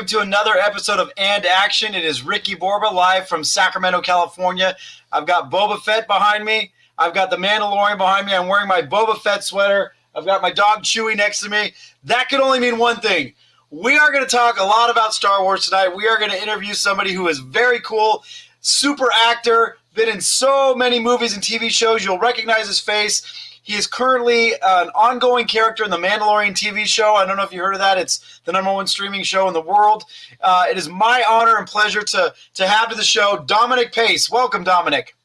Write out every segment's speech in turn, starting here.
welcome to another episode of And Action. It is Ricky Borba live from Sacramento, California. I've got Boba Fett behind me. I've got the Mandalorian behind me. I'm wearing my Boba Fett sweater. I've got my dog Chewie next to me. That could only mean one thing. We are going to talk a lot about Star Wars tonight. We are going to interview somebody who is very cool, super actor, been in so many movies and TV shows. You'll recognize his face. He is currently an ongoing character in the Mandalorian TV show. I don't know if you heard of that. It's the #1 streaming show in the world. It is my honor and pleasure to have to the show Dominic Pace. Welcome, Dominic.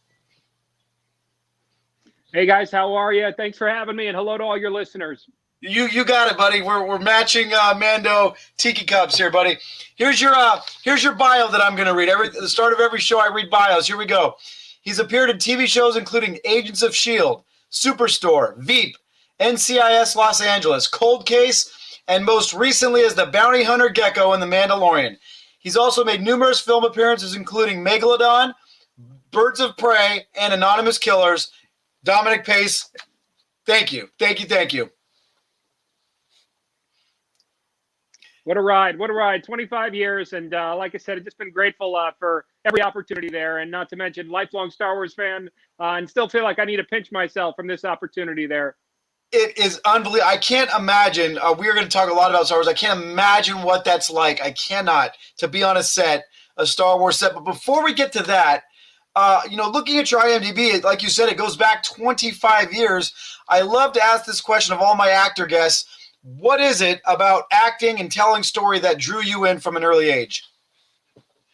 Hey, guys. How are you? Thanks for having me, and hello to all your listeners. You got it, buddy. We're matching Mando Tiki Cups here, buddy. Here's your bio that I'm going to read. At the start of every show, I read bios. Here we go. He's appeared in TV shows including Agents of S.H.I.E.L.D., Superstore, Veep, NCIS Los Angeles, Cold Case, and most recently as the Bounty Hunter Gekko in The Mandalorian. He's also made numerous film appearances including Megalodon, Birds of Prey, and Anonymous Killers. Dominic Pace, thank you. Thank you. What a ride. 25 years. And like I said, I've just been grateful for every opportunity there. And not to mention lifelong Star Wars fan and still feel like I need to pinch myself from this opportunity there. It is unbelievable. I can't imagine. We're going to talk a lot about Star Wars. I can't imagine what that's like. I cannot, to be on a Star Wars set. But before we get to that, looking at your IMDb, like you said, it goes back 25 years. I love to ask this question of all my actor guests. What is it about acting and telling story that drew you in from an early age?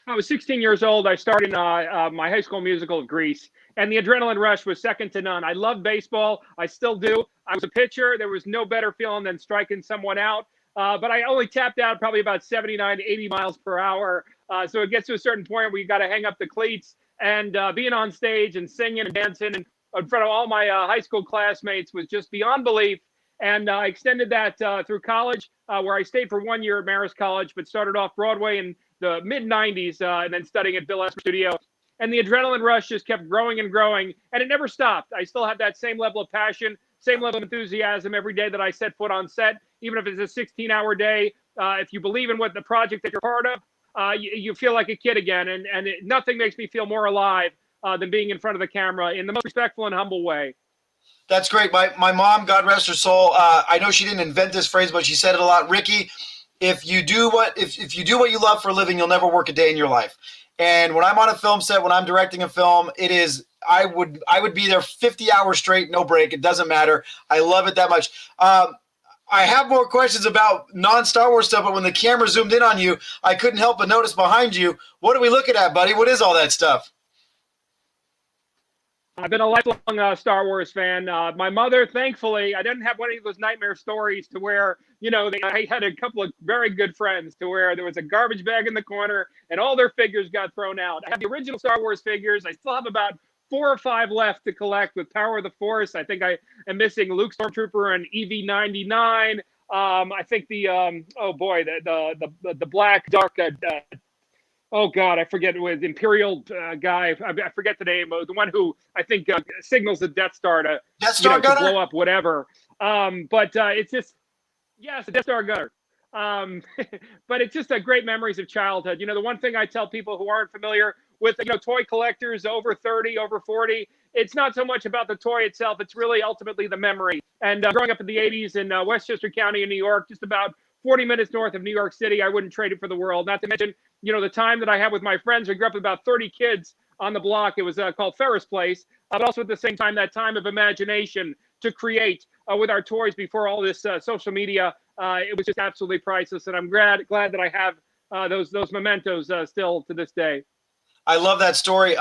I was 16 years old. I started my high school musical, Grease, and the adrenaline rush was second to none. I love baseball. I still do. I was a pitcher. There was no better feeling than striking someone out. But I only tapped out probably about 79 to 80 miles per hour. So it gets to a certain point where you got to hang up the cleats. And being on stage and singing and dancing in front of all my high school classmates was just beyond belief. And I extended that through college, where I stayed for 1 year at Marist College, but started off Broadway in the mid-'90s and then studying at Bill Esper Studio. And the adrenaline rush just kept growing and growing, and it never stopped. I still have that same level of passion, same level of enthusiasm every day that I set foot on set, even if it's a 16-hour day. If you believe in what the project that you're part of, you feel like a kid again. And nothing makes me feel more alive than being in front of the camera in the most respectful and humble way. That's great. My mom, God rest her soul, I know she didn't invent this phrase, but she said it a lot. Ricky, if you do what you love for a living, you'll never work a day in your life. And when I'm on a film set, when I'm directing a film, I would be there 50 hours straight, no break. It doesn't matter. I love it that much. I have more questions about non-Star Wars stuff, but when the camera zoomed in on you, I couldn't help but notice behind you. What are we looking at, buddy? What is all that stuff? I've been a lifelong Star Wars fan. My mother, thankfully, I didn't have one of those nightmare stories to where, I had a couple of very good friends to where there was a garbage bag in the corner and all their figures got thrown out. I have the original Star Wars figures. I still have about 4 or 5 left to collect with Power of the Force. I think I am missing Luke Stormtrooper and EV-99. I think the black dark oh God, I forget it was Imperial guy. I forget the name. The one who I think signals the Death Star to blow up whatever. But it's just, yes, the Death Star gunner. But it's just great memories of childhood. The one thing I tell people who aren't familiar with, toy collectors over 30, over 40, it's not so much about the toy itself. It's really ultimately the memory. And growing up in the 80s in Westchester County in New York, just about 40 minutes north of New York City, I wouldn't trade it for the world. Not to mention, the time that I had with my friends. We grew up with about 30 kids on the block. It was called Ferris Place. But also at the same time, that time of imagination to create with our toys before all this social media. It was just absolutely priceless. And I'm glad that I have those mementos still to this day. I love that story.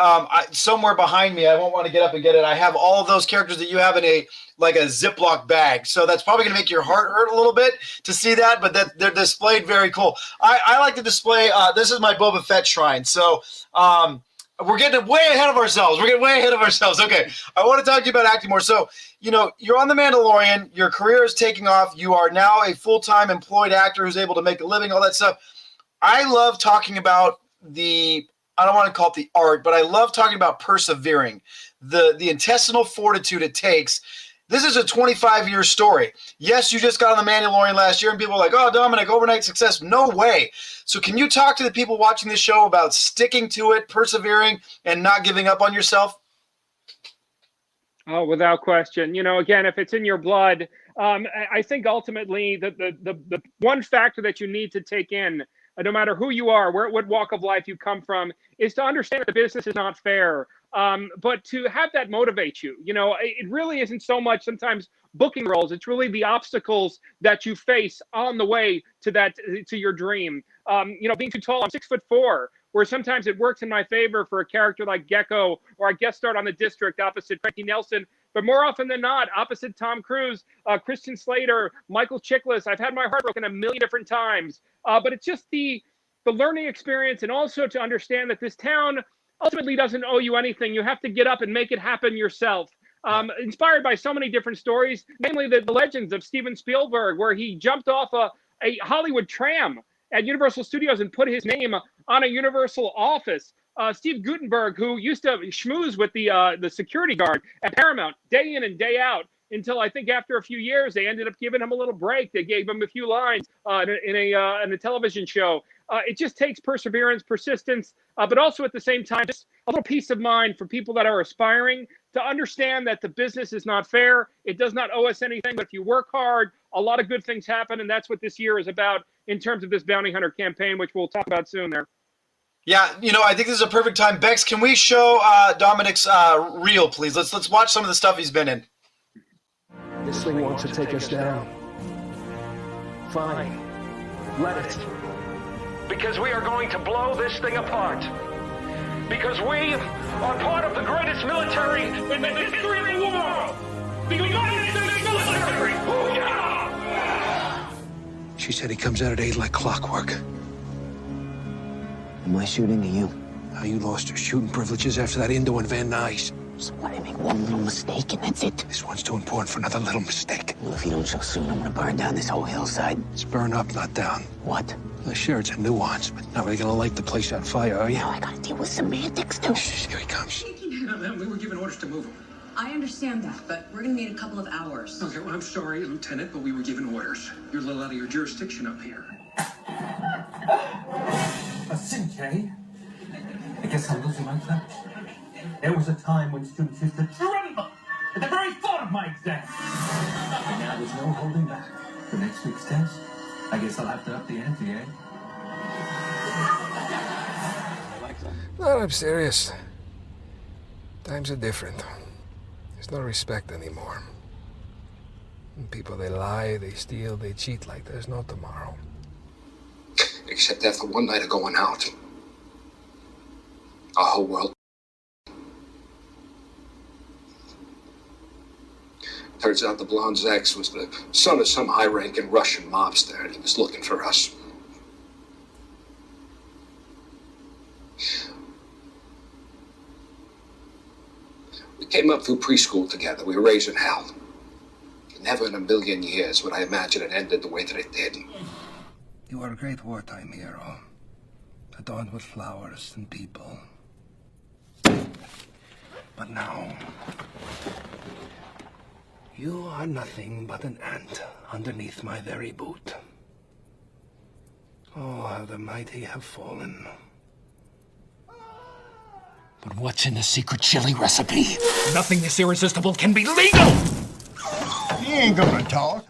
Somewhere behind me, I won't want to get up and get it. I have all of those characters that you have in a Ziploc bag. So that's probably going to make your heart hurt a little bit to see that, but they're displayed very cool. I like to display, this is my Boba Fett shrine. So we're getting way ahead of ourselves. Okay. I want to talk to you about acting more. So, you're on The Mandalorian. Your career is taking off. You are now a full-time employed actor who's able to make a living, all that stuff. I love talking about I don't want to call it the art, but I love talking about persevering, the intestinal fortitude it takes. This is a 25-year story. Yes, you just got on The Mandalorian last year, and people are like, oh, Dominic, overnight success. No way. So can you talk to the people watching this show about sticking to it, persevering, and not giving up on yourself? Oh, without question. Again, if it's in your blood, I think ultimately the one factor that you need to take in, no matter who you are, what walk of life you come from, is to understand that the business is not fair. But to have that motivate you, it really isn't so much sometimes booking roles. It's really the obstacles that you face on the way to your dream. Being too tall, I'm 6'4", where sometimes it works in my favor for a character like Gekko, or I guest starred on The District opposite Frankie Nelson. But more often than not, opposite Tom Cruise, Christian Slater, Michael Chiklis, I've had my heart broken a million different times. But it's just the learning experience, and also to understand that this town ultimately doesn't owe you anything. You have to get up and make it happen yourself. Inspired by so many different stories, namely the legends of Steven Spielberg, where he jumped off a Hollywood tram at Universal Studios and put his name on a Universal office. Steve Guttenberg, who used to schmooze with the security guard at Paramount day in and day out, until I think after a few years, they ended up giving him a little break. They gave him a few lines in a television show. It just takes perseverance, persistence, but also at the same time, just a little peace of mind for people that are aspiring to understand that the business is not fair. It does not owe us anything, but if you work hard, a lot of good things happen. And that's what this year is about in terms of this Bounty Hunter campaign, which we'll talk about soon there. Yeah, I think this is a perfect time. Bex, can we show Dominic's reel, please? Let's watch some of the stuff he's been in. This thing wants to take us down. Fine. Let it. Because we are going to blow this thing apart. Because we are part of the greatest military in the history of the world. The United States military. Booyah! She said he comes out at 8 like clockwork. Am I shooting at you? How you lost your shooting privileges after that Indo and Van Nuys. So what, I make one little mistake and that's it? This one's too important for another little mistake. Well, if you don't show soon, I'm gonna burn down this whole hillside. It's burn up, not down. What? Well, sure, it's a nuance, but not really gonna light the place on fire, are you? Now I gotta deal with semantics, too. Shh, here he comes. No, ma'am, we were given orders to move him. I understand that, but we're gonna need a couple of hours. Okay, well, I'm sorry, Lieutenant, but we were given orders. You're a little out of your jurisdiction up here. A cinch, eh? I guess I'm losing my touch. There was a time when students used to tremble at the very thought of my exam. And now there's no holding back. For next week's test, I guess I'll have to up the ante, eh? No, I'm serious. Times are different. There's no respect anymore. And people, they lie, they steal, they cheat like there's no tomorrow. Except after one night of going out. Our whole world. Turns out the blonde's ex was the son of some high-ranking Russian mobster, and he was looking for us. We came up through preschool together. We were raising hell. Never in a million years would I imagine it ended the way that it did. You are a great wartime hero, adorned with flowers and people. But now, you are nothing but an ant underneath my very boot. Oh, how the mighty have fallen. But what's in the secret chili recipe? Nothing this irresistible can be legal! He ain't gonna talk.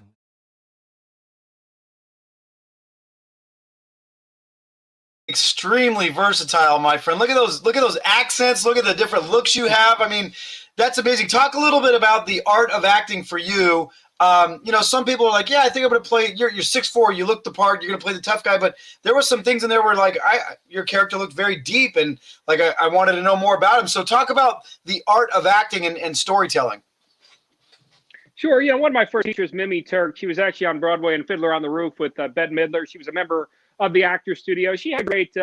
Extremely versatile, my friend. Look at those accents. Look at the different looks you have. I mean, that's amazing. Talk a little bit about the art of acting for you. Some people are like, yeah, I think I'm going to play, you're 6'4", you look the part, you're going to play the tough guy, but there were some things in there where like, your character looked very deep and like, I wanted to know more about him. So talk about the art of acting and storytelling. Sure. One of my first teachers, Mimi Turk, she was actually on Broadway in Fiddler on the Roof with Bette Midler. She was a member of the Actors Studio. She had a great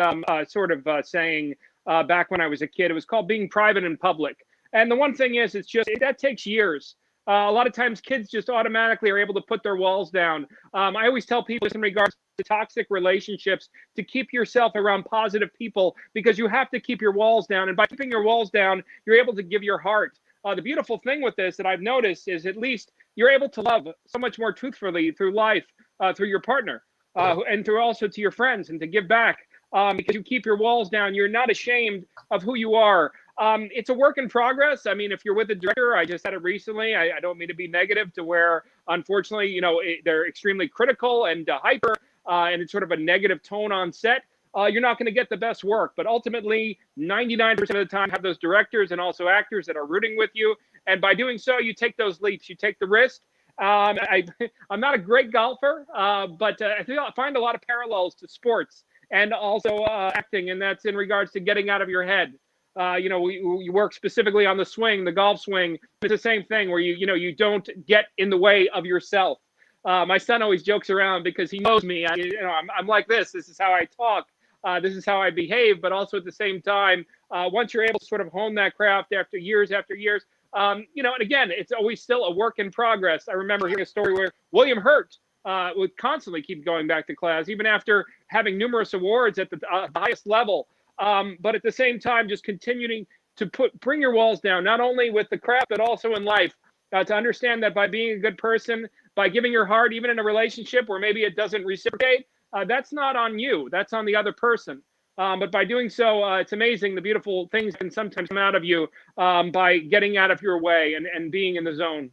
saying back when I was a kid. It was called being private in public. And the one thing is, that takes years. A lot of times kids just automatically are able to put their walls down. I always tell people in regards to toxic relationships to keep yourself around positive people, because you have to keep your walls down. And by keeping your walls down, you're able to give your heart. the beautiful thing with this that I've noticed is at least you're able to love so much more truthfully through life, through your partner, and through also to your friends, and to give back, because you keep your walls down. You're not ashamed of who you are. It's a work in progress. I mean, if you're with a director, I just had it recently. I don't mean to be negative to where, unfortunately, you know, they're extremely critical and hyper, and it's sort of a negative tone on set. You're not going to get the best work. But ultimately, 99% of the time, have those directors and also actors that are rooting with you. And by doing so, you take those leaps. You take the risk. I'm not a great golfer, but I find a lot of parallels to sports and also acting, and that's in regards to getting out of your head. You know, you work specifically on the swing, the golf swing. It's the same thing where you don't get in the way of yourself. My son always jokes around because he knows me. I'm like this. This is how I talk. This is how I behave. But also at the same time, once you're able to sort of hone that craft after years, and again, it's always still a work in progress. I remember hearing a story where William Hurt would constantly keep going back to class, even after having numerous awards at the highest level. But at the same time, just continuing to bring your walls down, not only with the craft, but also in life, to understand that by being a good person, by giving your heart, even in a relationship where maybe it doesn't reciprocate, that's not on you. That's on the other person. But by doing so, it's amazing the beautiful things can sometimes come out of you by getting out of your way and being in the zone.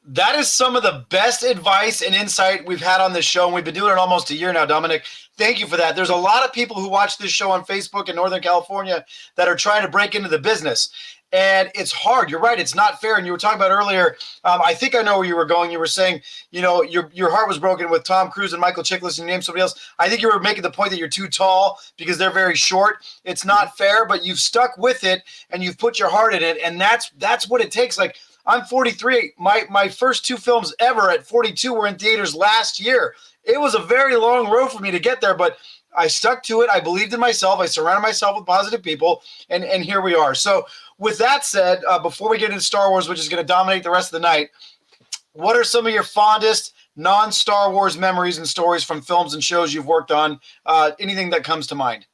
That is some of the best advice and insight we've had on this show, and we've been doing it almost a year now, Dominic. Thank you for that. There's a lot of people who watch this show on Facebook in Northern California that are trying to break into the business, and it's hard. You're right. It's not fair. And you were talking about earlier, I think I know where you were going. You were saying, you know, your heart was broken with Tom Cruise and Michael Chiklis, and you named somebody else. I think you were making the point that you're too tall because they're very short. It's not fair, but you've stuck with it, and you've put your heart in it, and that's what it takes. Like, I'm 43. My first two films ever at 42 were in theaters last year. It was a very long road for me to get there, but I stuck to it. I believed in myself. I surrounded myself with positive people, and here we are. So with that said, before we get into Star Wars, which is going to dominate the rest of the night, what are some of your fondest non-Star Wars memories and stories from films and shows you've worked on? Anything that comes to mind?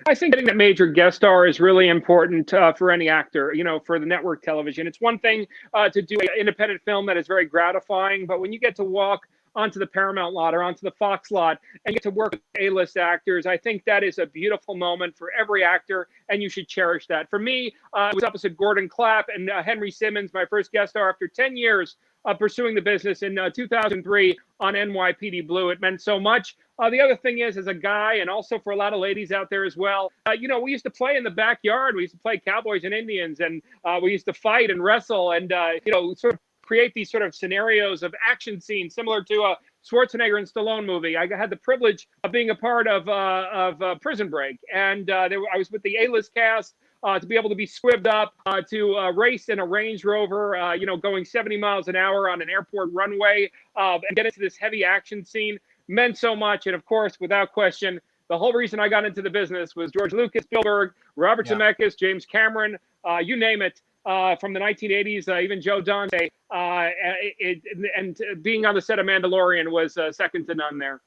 I think getting that major guest star is really important for any actor, you know, for the network television. It's one thing to do an independent film that is very gratifying, but when you get to walk onto the Paramount lot or onto the Fox lot and get to work with A-list actors, I think that is a beautiful moment for every actor, and you should cherish that. For me, it was opposite Gordon Clapp and Henry Simmons, my first guest star after 10 years of pursuing the business in 2003 on NYPD Blue. It meant so much. The other thing is, as a guy, and also for a lot of ladies out there as well, you know, we used to play in the backyard. We used to play Cowboys and Indians, and we used to fight and wrestle and, you know, sort of create these sort of scenarios of action scenes similar to a Schwarzenegger and Stallone movie. I had the privilege of being a part of Prison Break, and I was with the A-list cast to be able to be squibbed up, to race in a Range Rover, you know, going 70 miles an hour on an airport runway, and get into this heavy action scene meant so much. And of course, without question, the whole reason I got into the business was George Lucas, Spielberg, Robert Zemeckis, James Cameron, you name it. From the 1980s, even Joe Dante, and being on the set of Mandalorian was second to none there.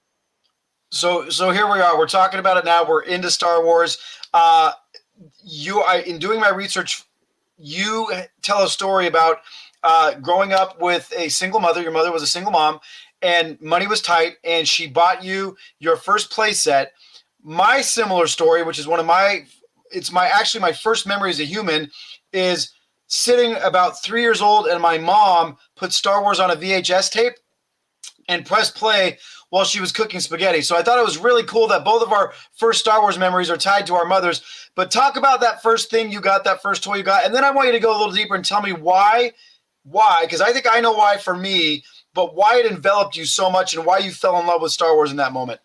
So here we are. We're talking about it now. We're into Star Wars. In doing my research, you tell a story about growing up with a single mother. Your mother was a single mom, and money was tight, and she bought you your first play set. My similar story, which is my first memory as a human, is sitting about 3 years old, and my mom put Star Wars on a VHS tape and pressed play while she was cooking spaghetti. So I thought it was really cool that both of our first Star Wars memories are tied to our mothers. But talk about that first thing you got, that first toy you got, and then I want you to go a little deeper and tell me why, because I think I know why for me, but why it enveloped you so much and why you fell in love with Star Wars in that moment.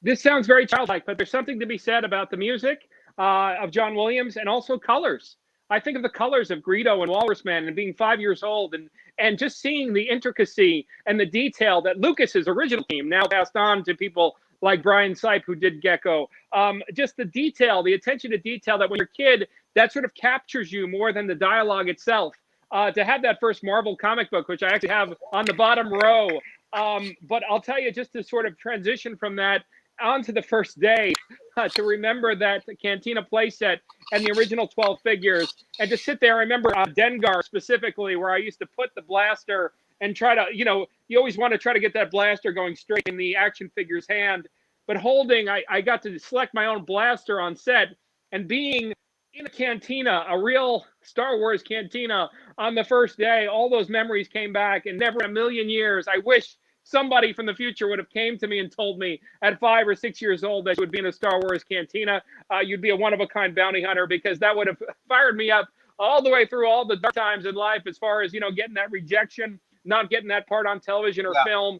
This sounds very childlike, but there's something to be said about the music of John Williams, and also colors. I think of the colors of Greedo and Walrus Man and being 5 years old and just seeing the intricacy and the detail that Lucas's original team now passed on to people like Brian Sipe, who did Gekko. Just the detail, the attention to detail that when you're a kid, that sort of captures you more than the dialogue itself. To have that first Marvel comic book, which I actually have on the bottom row. But I'll tell you, just to sort of transition from that, on to the first day to remember that Cantina playset and the original 12 figures, and to sit there. I remember Dengar specifically, where I used to put the blaster and try to, you always want to try to get that blaster going straight in the action figure's hand. But holding, I got to select my own blaster on set, and being in a cantina, a real Star Wars cantina on the first day, all those memories came back, and never in a million years, I wish somebody from the future would have came to me and told me at 5 or 6 years old that you would be in a Star Wars cantina. You'd be a one-of-a-kind bounty hunter, because that would have fired me up all the way through all the dark times in life, as far as, getting that rejection, not getting that part on television or film,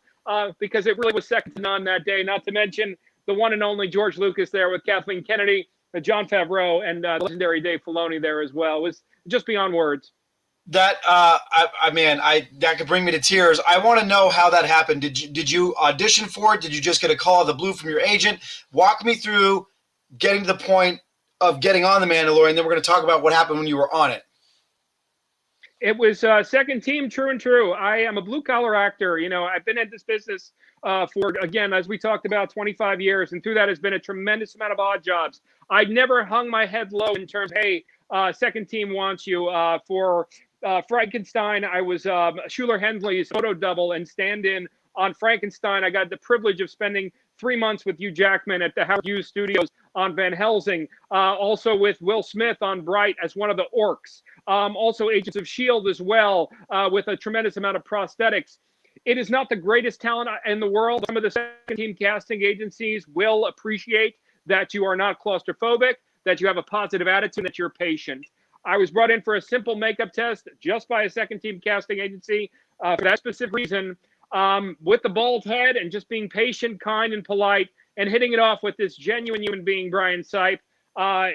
because it really was second to none that day, not to mention the one and only George Lucas there with Kathleen Kennedy, Jon Favreau, and the legendary Dave Filoni there as well. It was just beyond words. That that could bring me to tears. I want to know how that happened. Did you audition for it? Did you just get a call out of the blue from your agent? Walk me through getting to the point of getting on The Mandalorian. Then we're going to talk about what happened when you were on it. It was second team, true and true. I am a blue collar actor. I've been in this business for, again, as we talked about, 25 years, and through that has been a tremendous amount of odd jobs. I never hung my head low in terms of, hey, second team wants you. For Frankenstein, I was Shuler Hensley's photo double and stand-in on Frankenstein. I got the privilege of spending 3 months with Hugh Jackman at the Howard Hughes Studios on Van Helsing. Also with Will Smith on Bright as one of the orcs. Also Agents of S.H.I.E.L.D. as well, with a tremendous amount of prosthetics. It is not the greatest talent in the world. Some of the second-team casting agencies will appreciate that you are not claustrophobic, that you have a positive attitude, that you're patient. I was brought in for a simple makeup test just by a second-team casting agency for that specific reason, with the bald head and just being patient, kind, and polite, and hitting it off with this genuine human being, Brian Sipe.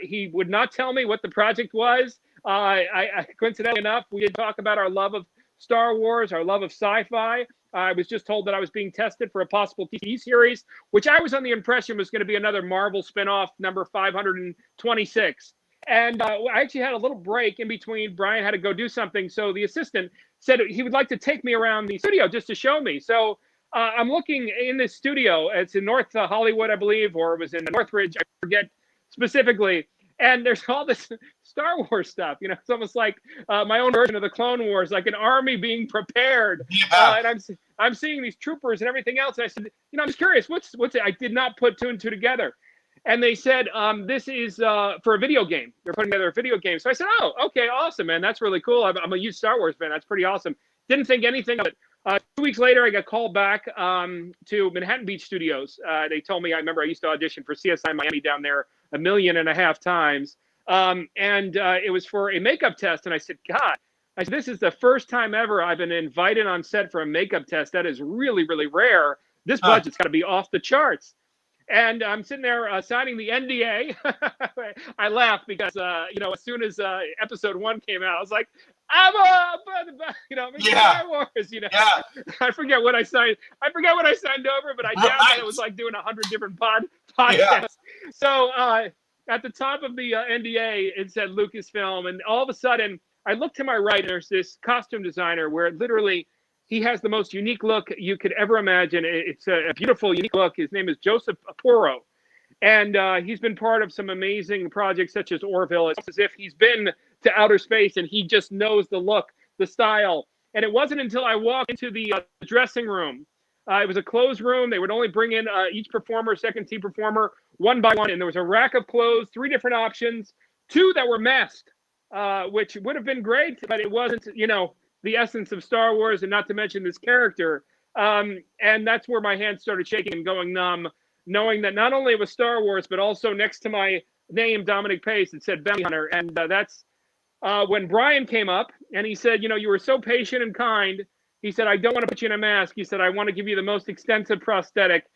He would not tell me what the project was. I coincidentally enough, we did talk about our love of Star Wars, our love of sci-fi. I was just told that I was being tested for a possible TV series, which I was on the impression was going to be another Marvel spinoff, number 526. And I actually had a little break in between. Brian had to go do something. So the assistant said he would like to take me around the studio just to show me. So I'm looking in this studio. It's in North Hollywood, I believe, or it was in Northridge. I forget specifically. And there's all this Star Wars stuff. It's almost like my own version of the Clone Wars, like an army being prepared. Yeah. And I'm seeing these troopers and everything else. And I said, I'm just curious, what's it? I did not put two and two together. And they said, this is for a video game. They're putting together a video game. So I said, oh, okay, awesome, man. That's really cool. I'm a huge Star Wars fan. That's pretty awesome. Didn't think anything of it. 2 weeks later, I got called back to Manhattan Beach Studios. They told me, I remember I used to audition for CSI Miami down there 1.5 million times. And it was for a makeup test. And I said, God, this is the first time ever I've been invited on set for a makeup test. That is really, really rare. This budget's got to be off the charts. And I'm sitting there signing the NDA. I laughed because, as soon as episode 1 came out, I was like, I'm Star Wars, Yeah. I forget what I signed. I forget what I signed over, but I doubt that it was like doing 100 different podcasts. Yeah. So at the top of the NDA, it said Lucasfilm. And all of a sudden, I look to my right, and there's this costume designer where literally he has the most unique look you could ever imagine. It's a beautiful, unique look. His name is Joseph Aporo. And he's been part of some amazing projects such as Orville. It's as if he's been to outer space and he just knows the look, the style. And it wasn't until I walked into the dressing room. It was a closed room. They would only bring in each performer, second team performer, one by one. And there was a rack of clothes, 3 different options, 2 that were masked, which would have been great, but it wasn't, the essence of Star Wars, and not to mention this character. And that's where my hands started shaking and going numb, knowing that not only it was Star Wars, but also next to my name, Dominic Pace, it said Bounty Hunter. And that's when Brian came up and he said, you were so patient and kind. He said, I don't want to put you in a mask. He said, I want to give you the most extensive prosthetic.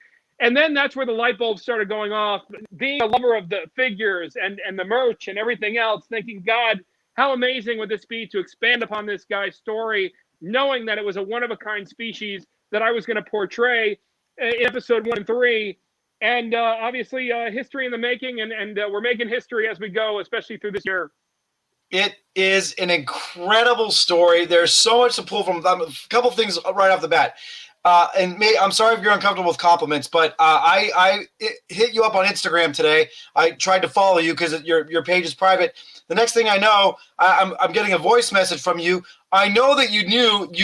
And then that's where the light bulb started going off. Being a lover of the figures and the merch and everything else, thinking, God, how amazing would this be to expand upon this guy's story, knowing that it was a one-of-a-kind species that I was going to portray in episode 1 and 3. And obviously, history in the making, and we're making history as we go, especially through this year. It is an incredible story. There's so much to pull from. A couple things right off the bat. I'm sorry if you're uncomfortable with compliments, but I hit you up on Instagram today. I tried to follow you because your page is private. The next thing I know, I'm getting a voice message from you. I know that you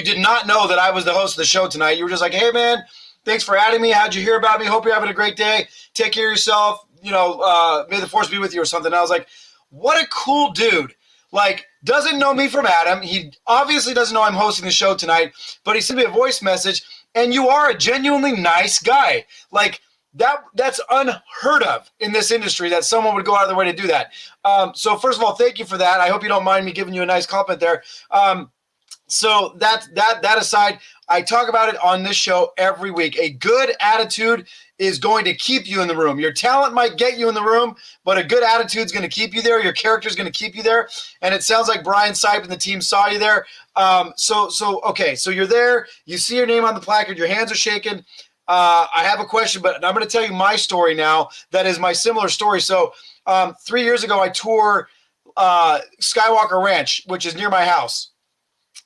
did not know that I was the host of the show tonight. You were just like, hey, man, thanks for adding me. How'd you hear about me? Hope you're having a great day. Take care of yourself. May the force be with you or something. And I was like, what a cool dude. Like, doesn't know me from Adam. He obviously doesn't know I'm hosting the show tonight, but he sent me a voice message. And you are a genuinely nice guy. Like, that's unheard of in this industry that someone would go out of their way to do that. So first of all, thank you for that. I hope you don't mind me giving you a nice compliment there. So that aside, I talk about it on this show every week. A good attitude is going to keep you in the room. Your talent might get you in the room, but a good attitude is going to keep you there. Your character is going to keep you there. And it sounds like Brian Sipe and the team saw you there. So you're there. You see your name on the placard. Your hands are shaking. I have a question, but I'm going to tell you my story now. That is my similar story. So 3 years ago, I toured Skywalker Ranch, which is near my house.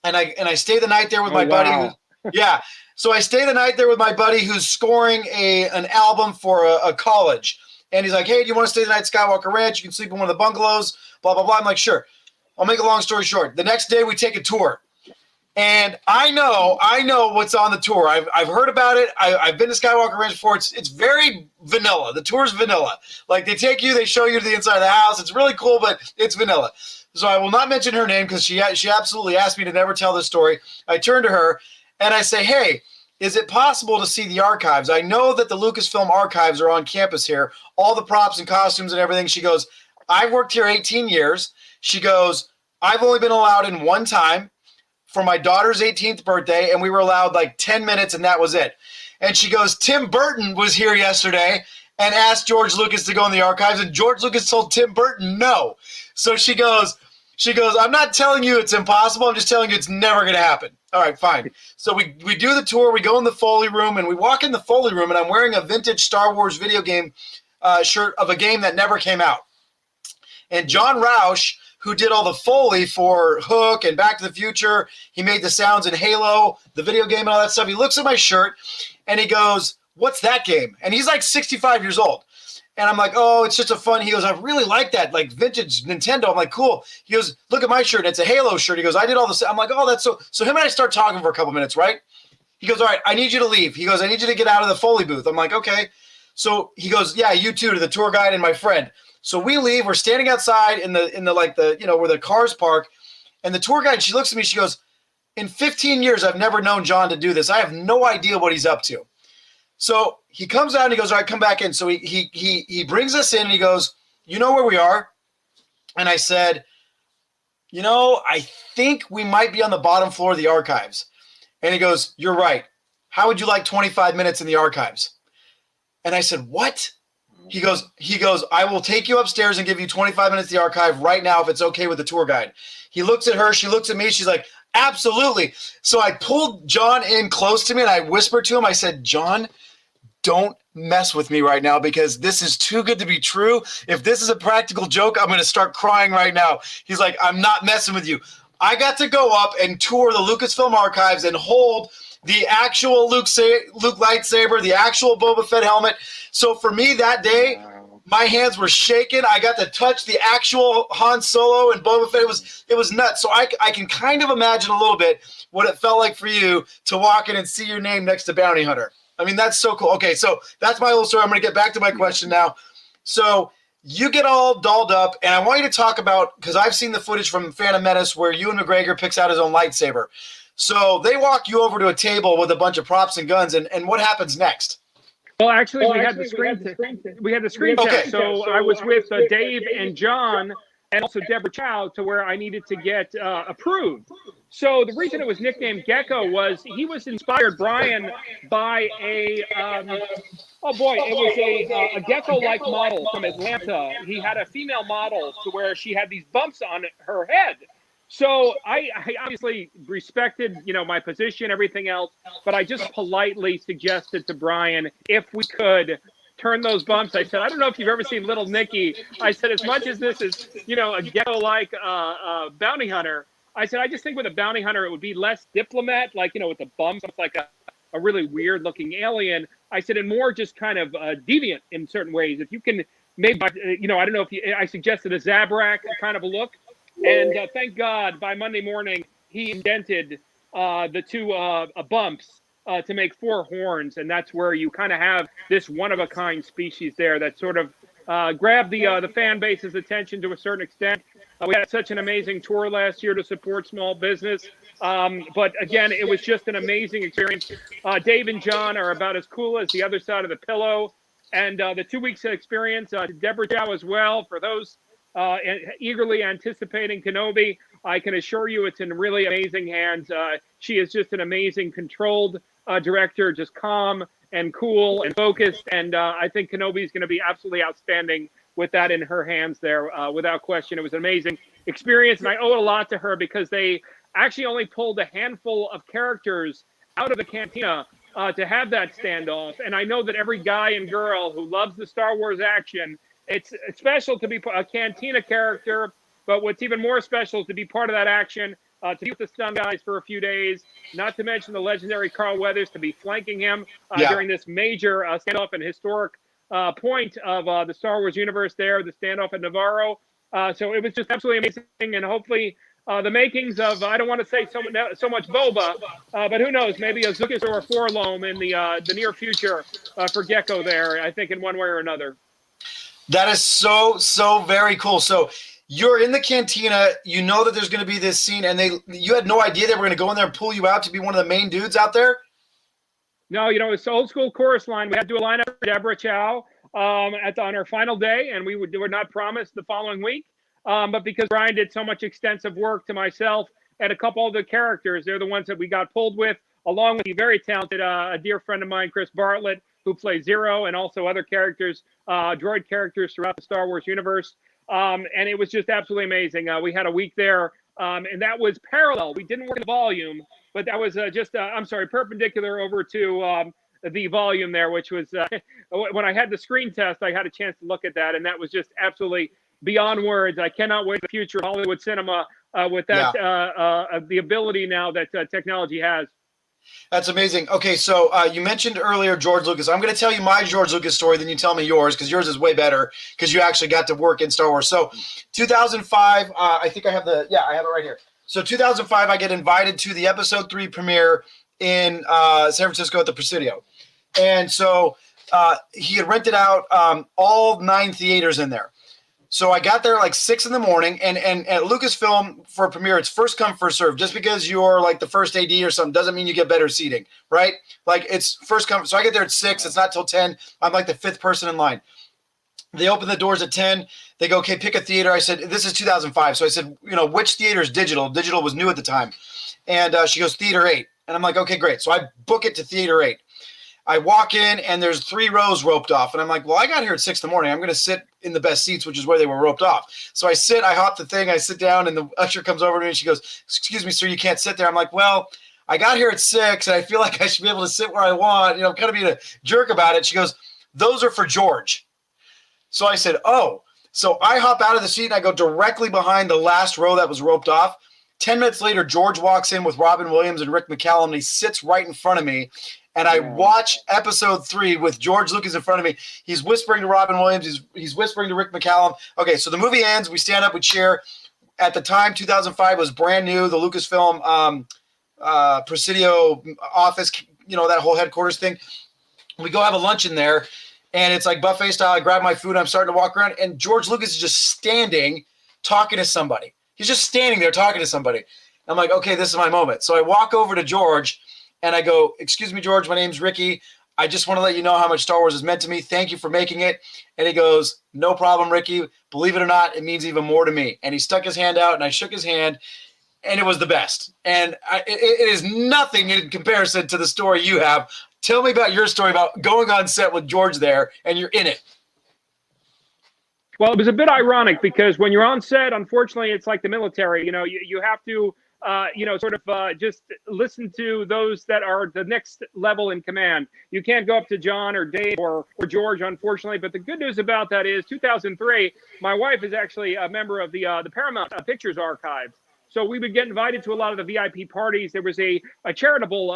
And I stayed the night there with my buddy. Yeah. So I stayed the night there with my buddy who's scoring an album for a college. And he's like, hey, do you want to stay the night at Skywalker Ranch? You can sleep in one of the bungalows, blah, blah, blah. I'm like, sure. I'll make a long story short. The next day we take a tour. And I know what's on the tour. I've heard about it. I've been to Skywalker Ranch before. It's very vanilla. The tour's vanilla. Like, they take you, they show you to the inside of the house. It's really cool, but it's vanilla. So I will not mention her name because she absolutely asked me to never tell this story. I turn to her and I say, hey, is it possible to see the archives? I know that the Lucasfilm archives are on campus here, all the props and costumes and everything. She goes, I've worked here 18 years. She goes, I've only been allowed in one time for my daughter's 18th birthday, and we were allowed like 10 minutes, and that was it. And she goes, Tim Burton was here yesterday and asked George Lucas to go in the archives, and George Lucas told Tim Burton no. So she goes, I'm not telling you it's impossible. I'm just telling you it's never going to happen. All right, fine. So we do the tour. We go in the Foley room, and we walk in the Foley room, and I'm wearing a vintage Star Wars video game shirt of a game that never came out. And John Roush, who did all the Foley for Hook and Back to the Future, he made the sounds in Halo, the video game and all that stuff. He looks at my shirt, and he goes, what's that game? And he's like 65 years old. And I'm like, oh, it's just a fun. He goes, I really like that, like vintage Nintendo. I'm like, cool. He goes, look at my shirt. It's a Halo shirt. He goes, I did all this. I'm like, oh, that's so. So him and I start talking for a couple minutes, right? He goes, all right, I need you to leave. He goes, I need you to get out of the Foley booth. I'm like, okay. So he goes, yeah, you too, to the tour guide and my friend. So we leave. We're standing outside in the like the, where the cars park. And the tour guide, she looks at me. She goes, in 15 years, I've never known John to do this. I have no idea what he's up to. So he comes out and he goes, all right, come back in. So he brings us in and he goes, you know where we are? And I said, I think we might be on the bottom floor of the archives. And he goes, you're right. How would you like 25 minutes in the archives? And I said, what? He goes, I will take you upstairs and give you 25 minutes in the archive right now if it's okay with the tour guide. He looks at her. She looks at me. She's like, absolutely. So I pulled John in close to me and I whispered to him. I said, John, don't mess with me right now because this is too good to be true. If this is a practical joke, I'm going to start crying right now. He's like, I'm not messing with you. I got to go up and tour the Lucasfilm archives and hold the actual Luke lightsaber, the actual Boba Fett helmet. So for me that day, my hands were shaking. I got to touch the actual Han Solo and Boba Fett. It was nuts. So I can kind of imagine a little bit what it felt like for you to walk in and see your name next to Bounty Hunter. I mean, that's so cool. Okay, so that's my little story. I'm going to get back to my question now. So you get all dolled up, and I want you to talk about, because I've seen the footage from Phantom Menace where Ewan McGregor picks out his own lightsaber. So they walk you over to a table with a bunch of props and guns, and what happens next? Well, actually, we had the screen test. So I was with Dave and John and also Deborah Chow to where I needed to get approved. So the reason it was nicknamed Gekko was he was inspired, Brian, by a it was a Gekko-like model from Atlanta. He had a female model to where she had these bumps on her head. So I obviously respected, my position, everything else, but I just politely suggested to Brian if we could turn those bumps. I said, I don't know if you've ever seen Little Nicky. I said, as much as this is, a Gekko-like bounty hunter, I said, I just think with a bounty hunter, it would be less diplomat, like, with the bumps, like a a really weird looking alien. I said, and more just kind of deviant in certain ways. If you can maybe, I don't know if I suggested a Zabrak kind of a look. And thank God by Monday morning, he indented the two bumps to make 4 horns. And that's where you kind of have this one-of-a-kind species there that sort of grabbed the fan base's attention to a certain extent. We had such an amazing tour last year to support small business. But again, it was just an amazing experience. Dave and John are about as cool as the other side of the pillow. And the 2 weeks of experience, Deborah Chow as well, for those eagerly anticipating Kenobi, I can assure you it's in really amazing hands. She is just an amazing controlled director, just calm and cool and focused. And I think Kenobi is going to be absolutely outstanding with that in her hands there, without question. It was an amazing experience, and I owe it a lot to her because they actually only pulled a handful of characters out of the cantina to have that standoff. And I know that every guy and girl who loves the Star Wars action, it's special to be a cantina character, but what's even more special is to be part of that action, to be with the Stun guys for a few days, not to mention the legendary Carl Weathers to be flanking him during this major standoff and historic point of the Star Wars universe there, the standoff at Navarro. So it was just absolutely amazing, and hopefully the makings of, I don't want to say so much Boba, but who knows, maybe a Zuckus or a Forlom in the near future for Gekko there, I think in one way or another. That is so very cool. So you're in the cantina, you know that there's going to be this scene, and you had no idea they were going to go in there and pull you out to be one of the main dudes out there? No, it's old school chorus line. We had to do a lineup for Deborah Chow on her final day, and we were not promised the following week. But because Brian did so much extensive work to myself and a couple of the characters, they're the ones that we got pulled with, along with the very talented, a dear friend of mine, Chris Bartlett, who plays Zero, and also other characters, droid characters throughout the Star Wars universe. And it was just absolutely amazing. We had a week there, and that was parallel. We didn't work in the volume, but that was perpendicular over to the volume there, which was when I had the screen test, I had a chance to look at that, and that was just absolutely beyond words. I cannot wait for the future of Hollywood cinema with that the ability now that technology has. That's amazing. Okay, so you mentioned earlier George Lucas. I'm going to tell you my George Lucas story, then you tell me yours, because yours is way better because you actually got to work in Star Wars. So 2005, I think I have it right here. So 2005, I get invited to the Episode 3 premiere in San Francisco at the Presidio. And so he had rented out all 9 theaters in there. So I got there like 6 in the morning, and at Lucasfilm for a premiere, it's first come, first serve. Just because you're like the first AD or something doesn't mean you get better seating, right? Like it's first come. So I get there at 6. It's not till 10. I'm like the 5th person in line. They open the doors at 10. They go, okay, pick a theater. I said, this is 2005. So I said, which theater is digital? Digital was new at the time. And she goes, Theater 8. And I'm like, okay, great. So I book it to Theater 8. I walk in, and there's 3 rows roped off. And I'm like, well, I got here at 6 in the morning. I'm going to sit in the best seats, which is where they were roped off. So I hop the thing, I sit down, and the usher comes over to me, and she goes, excuse me, sir, you can't sit there. I'm like, well, I got here at 6, and I feel like I should be able to sit where I want. I'm kind of being a jerk about it. She goes, those are for George. So I said, oh. So I hop out of the seat, and I go directly behind the last row that was roped off. 10 minutes later, George walks in with Robin Williams and Rick McCallum, and he sits right in front of me. And I watch Episode 3 with George Lucas in front of me. He's whispering to Robin Williams. He's whispering to Rick McCallum. Okay, so the movie ends. We stand up, we cheer. At the time, 2005 was brand new. The Lucasfilm Presidio office, that whole headquarters thing. We go have a lunch in there, and it's like buffet style. I grab my food. I'm starting to walk around, and George Lucas is just standing talking to somebody. He's just standing there talking to somebody. I'm like, okay, this is my moment. So I walk over to George, and I go, excuse me, George, my name's Ricky. I just want to let you know how much Star Wars has meant to me. Thank you for making it. And he goes, no problem, Ricky. Believe it or not, it means even more to me. And he stuck his hand out, and I shook his hand, and it was the best. And it is nothing in comparison to the story you have. Tell me about your story about going on set with George there, and you're in it. Well, it was a bit ironic because when you're on set, unfortunately, it's like the military. You have to just listen to those that are the next level in command. You can't go up to John or Dave or George, unfortunately. But the good news about that is 2003, my wife is actually a member of the Paramount Pictures archives. So we would get invited to a lot of the VIP parties. There was a charitable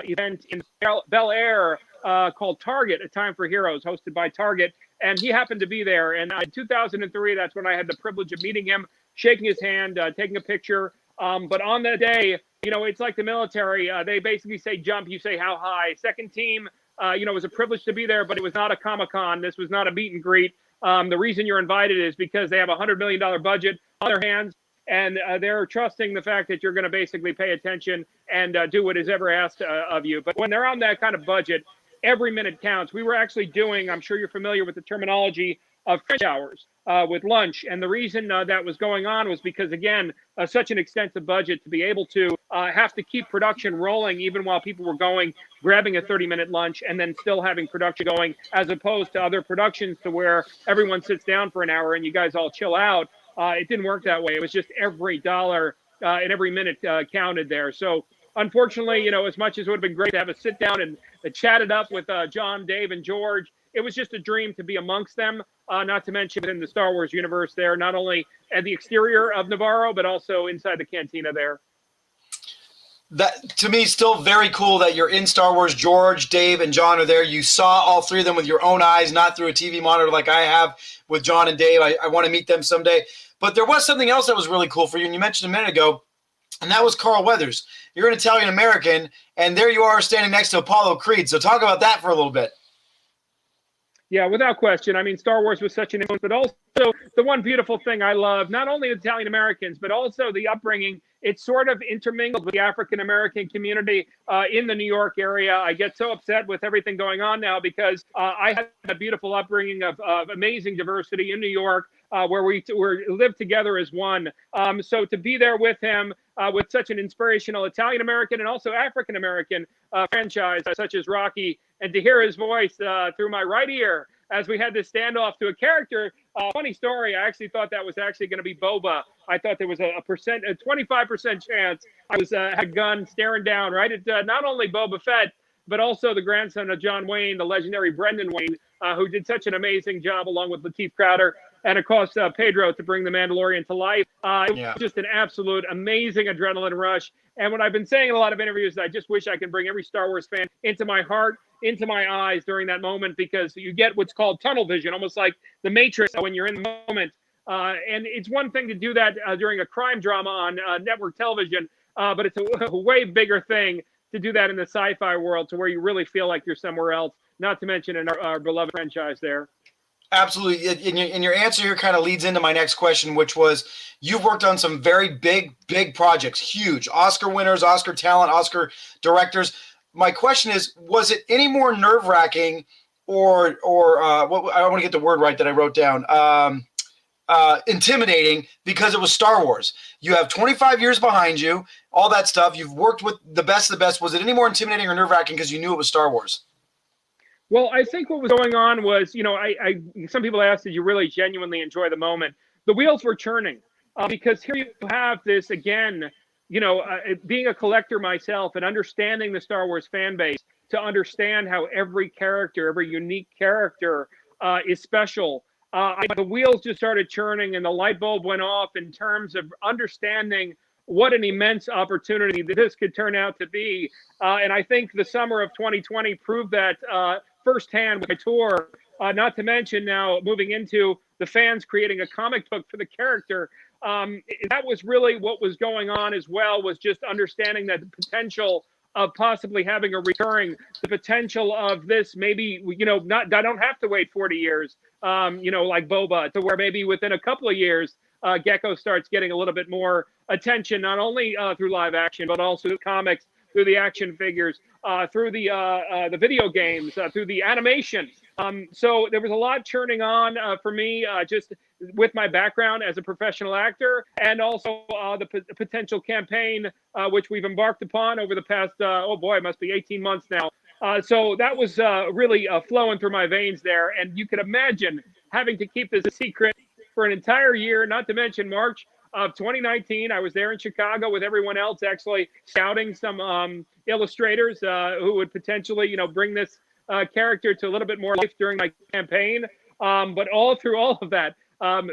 event in Bel Air called Target, A Time for Heroes, hosted by Target. And he happened to be there. And in 2003, that's when I had the privilege of meeting him, shaking his hand, taking a picture. But on that day, it's like the military. They basically say jump, you say how high. Second team, it was a privilege to be there, but it was not a Comic-Con. This was not a meet and greet. The reason you're invited is because they have a $100 million budget on their hands, and they're trusting the fact that you're going to basically pay attention and do what is ever asked of you. But when they're on that kind of budget, every minute counts. We were actually doing, I'm sure you're familiar with the terminology of French hours with lunch. And the reason that was going on was because, again, such an extensive budget to be able to have to keep production rolling even while people were going, grabbing a 30-minute lunch and then still having production going, as opposed to other productions to where everyone sits down for an hour and you guys all chill out. It didn't work that way. It was just every dollar and every minute counted there. So unfortunately, as much as it would have been great to have a sit down and chat it up with John, Dave, and George, it was just a dream to be amongst them, not to mention within the Star Wars universe there, not only at the exterior of Navarro, but also inside the cantina there. That, to me, still very cool that you're in Star Wars. George, Dave, and John are there. You saw all three of them with your own eyes, not through a TV monitor like I have with John and Dave. I want to meet them someday. But there was something else that was really cool for you, and you mentioned a minute ago, and that was Carl Weathers. You're an Italian-American, and there you are standing next to Apollo Creed. So talk about that for a little bit. Yeah, without question. I mean, Star Wars was such an influence, but also the one beautiful thing I love, not only Italian-Americans, but also the upbringing. It's sort of intermingled with the African-American community in the New York area. I get so upset with everything going on now because I had a beautiful upbringing of amazing diversity in New York, where we lived together as one. So to be there with him, with such an inspirational Italian-American and also African-American franchise such as Rocky, and to hear his voice through my right ear as we had this standoff to a character. Funny story, I actually thought that was actually going to be Boba. I thought there was a 25% chance I was had a gun staring down right at not only Boba Fett, but also the grandson of John Wayne, the legendary Brendan Wayne, who did such an amazing job along with Lateef Crowder and, of course, Pedro to bring the Mandalorian to life. It was just an absolute amazing adrenaline rush. And what I've been saying in a lot of interviews, I just wish I could bring every Star Wars fan into my heart, into my eyes during that moment, because you get what's called tunnel vision, almost like the Matrix when you're in the moment. And it's one thing to do that during a crime drama on network television, but it's a way bigger thing to do that in the sci-fi world to where you really feel like you're somewhere else, not to mention in our beloved franchise there. Absolutely. And your answer here kind of leads into my next question, which was you've worked on some very big projects, huge Oscar winners, Oscar talent, Oscar directors. My question is, was it any more nerve-wracking or what, I want to get the word right that I wrote down, intimidating because it was Star Wars? You have 25 years behind you, all that stuff. You've worked with the best of the best. Was it any more intimidating or nerve-wracking because you knew it was Star Wars? Well, I think what was going on was, some people asked, did you really genuinely enjoy the moment? The wheels were churning because here you have this, again, being a collector myself and understanding the Star Wars fan base, to understand how every character, every unique character is special. The wheels just started churning and the light bulb went off in terms of understanding what an immense opportunity this could turn out to be. And I think the summer of 2020 proved that firsthand with my tour, not to mention now moving into the fans creating a comic book for the character. That was really what was going on as well, was just understanding that the potential of possibly having a recurring, the potential of this maybe, I don't have to wait 40 years, like Boba, to where maybe within a couple of years, Gekko starts getting a little bit more attention, not only through live action, but also the comics, through the action figures, through the video games, through the animation. So there was a lot churning on for me, just with my background as a professional actor, and also the potential campaign, which we've embarked upon over the past, it must be 18 months now. So that was really flowing through my veins there. And you could imagine having to keep this a secret for an entire year, not to mention March of 2019. I was there in Chicago with everyone else, actually scouting some illustrators who would potentially, bring this character to a little bit more life during my campaign. But all through all of that,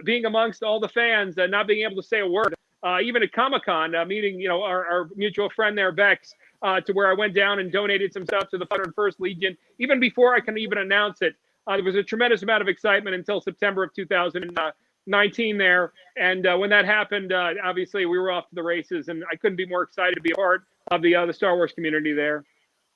being amongst all the fans and not being able to say a word even at Comic-Con, meeting, our mutual friend there, Bex, to where I went down and donated some stuff to the 501st Legion, even before I can even announce it. There was a tremendous amount of excitement until September of 2019 there. And when that happened, obviously we were off to the races, and I couldn't be more excited to be a part of the Star Wars community there.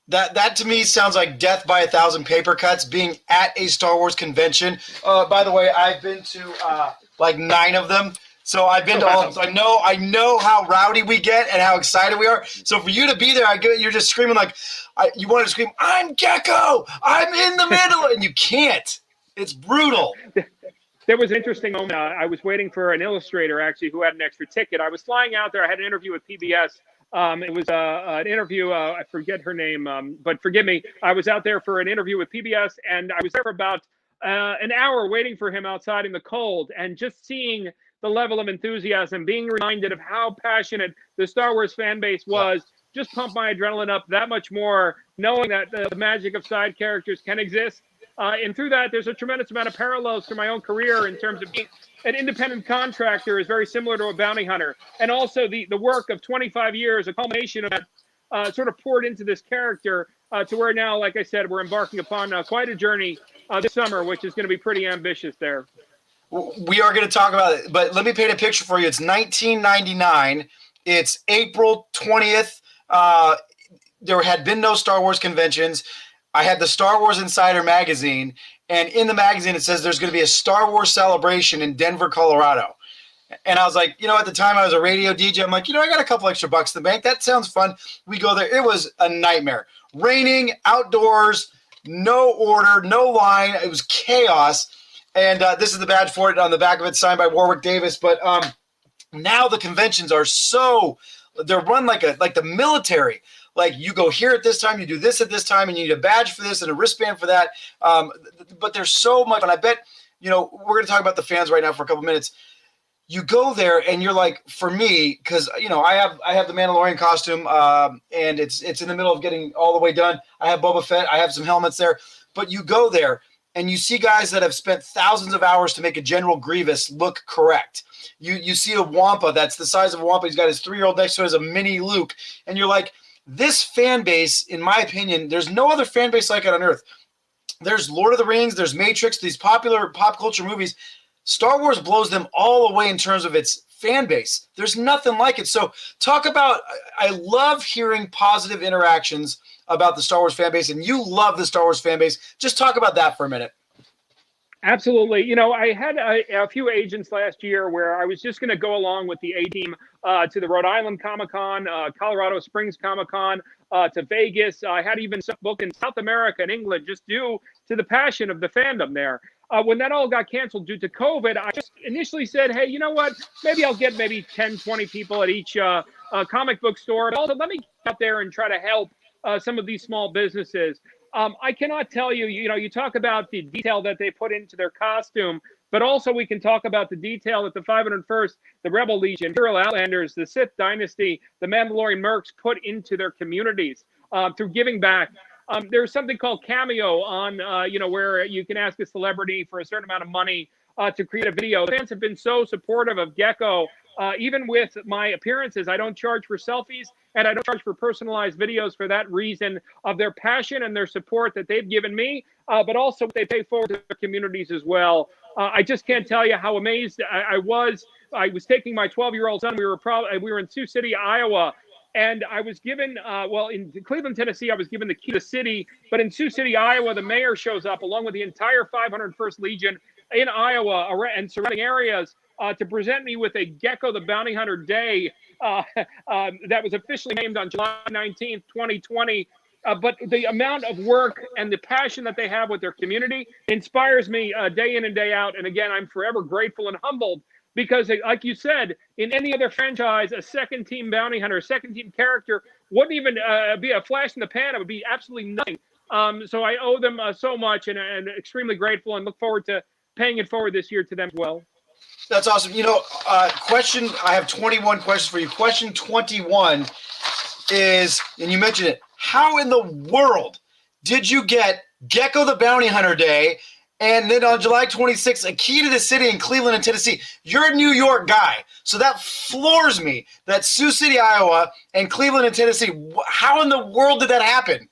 That to me sounds like death by 1,000 paper cuts, being at a Star Wars convention. By the way, I've been to like 9 of them. So I've been to all of them. So I know how rowdy we get and how excited we are. So for you to be there, you're just screaming like you want to scream, "I'm Gekko! I'm in the middle!" And you can't. It's brutal. There was an interesting moment. I was waiting for an illustrator, actually, who had an extra ticket. I was flying out there. I had an interview with PBS. It was an interview. I forget her name, but forgive me. I was out there for an interview with PBS, and I was there for about an hour waiting for him outside in the cold, and just seeing the level of enthusiasm, being reminded of how passionate the Star Wars fan base was, just pumped my adrenaline up that much more, knowing that the magic of side characters can exist. And through that, there's a tremendous amount of parallels to my own career in terms of being an independent contractor is very similar to a bounty hunter. And also the work of 25 years, a culmination of that sort of poured into this character to where now, like I said, we're embarking upon quite a journey this summer, which is going to be pretty ambitious there. We are going to talk about it, but let me paint a picture for you. It's 1999. It's April 20th. There had been no Star Wars conventions. I had the Star Wars Insider magazine, and in the magazine it says there's going to be a Star Wars celebration in Denver, Colorado. And I was like, at the time I was a radio DJ. I'm like, I got a couple extra bucks in the bank. That sounds fun. We go there. It was a nightmare. Raining, outdoors, no order, no line. It was chaos. And this is the badge for it on the back of it, signed by Warwick Davis. But now the conventions are they're run like the military. Like you go here at this time, you do this at this time, and you need a badge for this and a wristband for that. But there's so much, and I bet, we're going to talk about the fans right now for a couple minutes. You go there and you're like, for me, because I have the Mandalorian costume, and it's in the middle of getting all the way done. I have Boba Fett, I have some helmets there, but you go there and you see guys that have spent thousands of hours to make a General Grievous look correct. You see a Wampa that's the size of a Wampa. He's got his 3-year-old next to him as a mini Luke, and you're like, this fan base, in my opinion, there's no other fan base like it on Earth. There's Lord of the Rings, there's Matrix, these popular pop culture movies. Star Wars blows them all away in terms of its fan base. There's nothing like it. So talk about, I love hearing positive interactions about the Star Wars fan base, and you love the Star Wars fan base. Just talk about that for a minute. Absolutely. I had a few agents last year where I was just going to go along with the A-team to the Rhode Island Comic-Con, Colorado Springs Comic-Con, to Vegas. I had even booked in South America and England just due to the passion of the fandom there. When that all got canceled due to COVID, I just initially said, hey, you know what? Maybe I'll get 10, 20 people at each comic book store. But also, let me get out there and try to help some of these small businesses. I cannot tell you, you talk about the detail that they put into their costume, but also we can talk about the detail that the 501st, the Rebel Legion, Imperial Outlanders, the Sith Dynasty, the Mandalorian Mercs put into their communities through giving back. There's something called Cameo on, where you can ask a celebrity for a certain amount of money to create a video. The fans have been so supportive of Gekko. Even with my appearances, I don't charge for selfies, and I don't charge for personalized videos for that reason of their passion and their support that they've given me, but also they pay forward to their communities as well. I just can't tell you how amazed I was. I was taking my 12-year-old son. We were in Sioux City, Iowa, and I was given, in Cleveland, Tennessee, I was given the key to the city, but in Sioux City, Iowa, the mayor shows up along with the entire 501st Legion in Iowa and surrounding areas to present me with a Gekko the Bounty Hunter Day that was officially named on July 19th, 2020. But the amount of work and the passion that they have with their community inspires me day in and day out. And again, I'm forever grateful and humbled because, like you said, in any other franchise, a second team bounty hunter, a second team character wouldn't even be a flash in the pan. It would be absolutely nothing. So I owe them so much and extremely grateful and look forward to paying it forward this year to them as well. That's awesome. I have 21 questions for you. Question 21 is, and you mentioned it, how in the world did you get Gekko the Bounty Hunter Day And then on July 26th, A Key to the City in Cleveland and Tennessee. You're a New York guy, so that floors me that Sioux City, Iowa, and Cleveland and Tennessee. How in the world did that happen?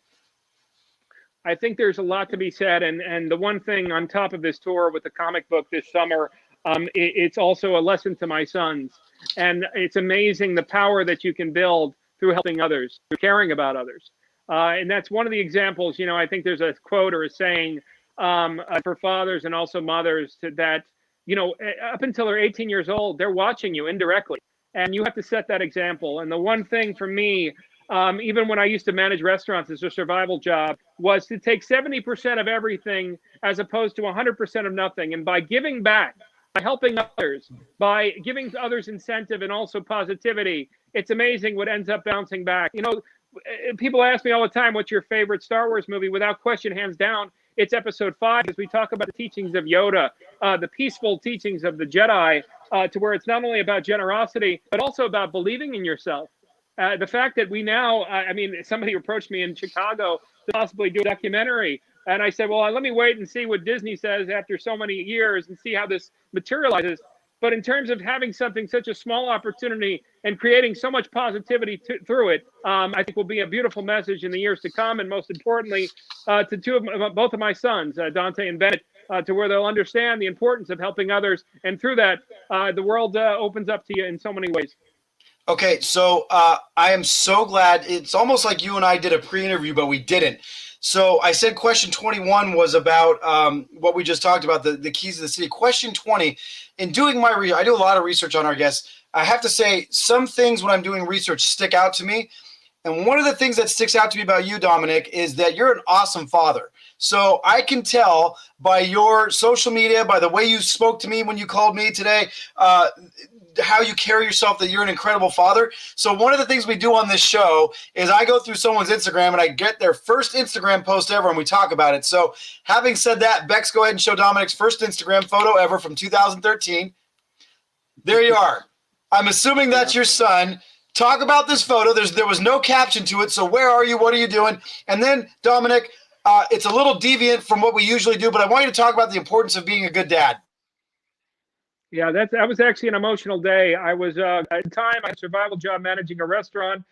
I think there's a lot to be said. And the one thing on top of this tour with the comic book this summer, it's also a lesson to my sons. And it's amazing the power that you can build through helping others, through caring about others. And that's one of the examples, I think there's a quote or a saying for fathers and also mothers that, up until they're 18 years old, they're watching you indirectly. And you have to set that example. And the one thing for me, even when I used to manage restaurants as a survival job, was to take 70% of everything as opposed to 100% of nothing. And by giving back, by helping others, by giving others incentive and also positivity, it's amazing what ends up bouncing back. People ask me all the time, what's your favorite Star Wars movie? Without question, hands down, it's Episode 5, because we talk about the teachings of Yoda, the peaceful teachings of the Jedi, to where it's not only about generosity, but also about believing in yourself. The fact that we now, somebody approached me in Chicago to possibly do a documentary. And I said, well, let me wait and see what Disney says after so many years and see how this materializes. But in terms of having something, such a small opportunity and creating so much positivity through it, I think will be a beautiful message in the years to come. And most importantly, to both of my sons, Dante and Bennett, to where they'll understand the importance of helping others. And through that, the world opens up to you in so many ways. Okay, so I am so glad. It's almost like you and I did a pre-interview, but we didn't. So I said question 21 was about what we just talked about, the keys of the city. Question 20, in doing my I do a lot of research on our guests. I have to say some things when I'm doing research stick out to me. And one of the things that sticks out to me about you, Dominic, is that you're an awesome father. So I can tell by your social media, by the way you spoke to me when you called me today, how you carry yourself, that you're an incredible father. So one of the things we do on this show is I go through someone's Instagram and I get their first Instagram post ever and we talk about it. So having said that, Bex, go ahead and show Dominic's first Instagram photo ever from 2013. There you are. I'm assuming that's your son. Talk about this photo. There was no caption to it. So where are you? What are you doing? And then Dominic, it's a little deviant from what we usually do, but I want you to talk about the importance of being a good dad. Yeah, that was actually an emotional day. I was at the time I had a survival job managing a restaurant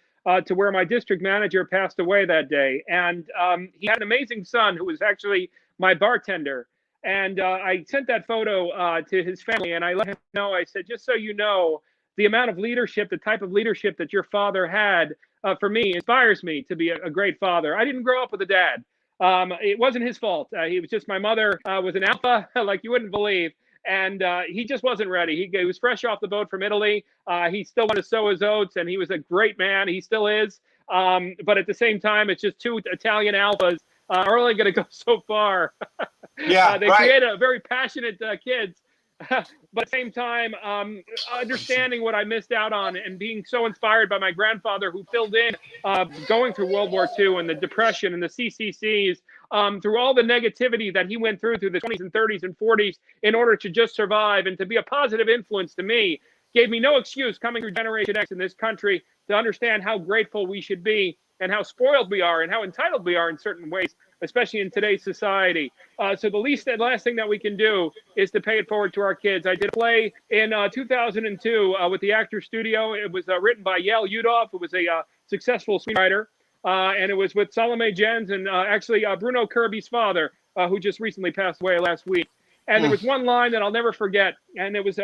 to where my district manager passed away that day, and he had an amazing son who was actually my bartender. And I sent that photo to his family, and I let him know. I said, just so you know, the amount of leadership, the type of leadership that your father had for me inspires me to be a great father. I didn't grow up with a dad. It wasn't his fault. He was just, my mother was an alpha like you wouldn't believe. And he just wasn't ready. He was fresh off the boat from Italy. He still wanted to sow his oats, and he was a great man. He still is. But at the same time, it's just two Italian alphas are only going to go so far. Yeah, they create a very passionate kids. But at the same time, understanding what I missed out on and being so inspired by my grandfather who filled in going through World War II and the Depression and the CCCs, through all the negativity that he went through the 20s and 30s and 40s in order to just survive and to be a positive influence to me, gave me no excuse coming through Generation X in this country to understand how grateful we should be and how spoiled we are and how entitled we are in certain ways, especially in today's society. So the last thing that we can do is to pay it forward to our kids. I did a play in 2002 with the Actors Studio. It was written by Yael Yudof, who was a successful screenwriter. And it was with Salome Jens and actually Bruno Kirby's father, who just recently passed away last week. And there was one line that I'll never forget, and it was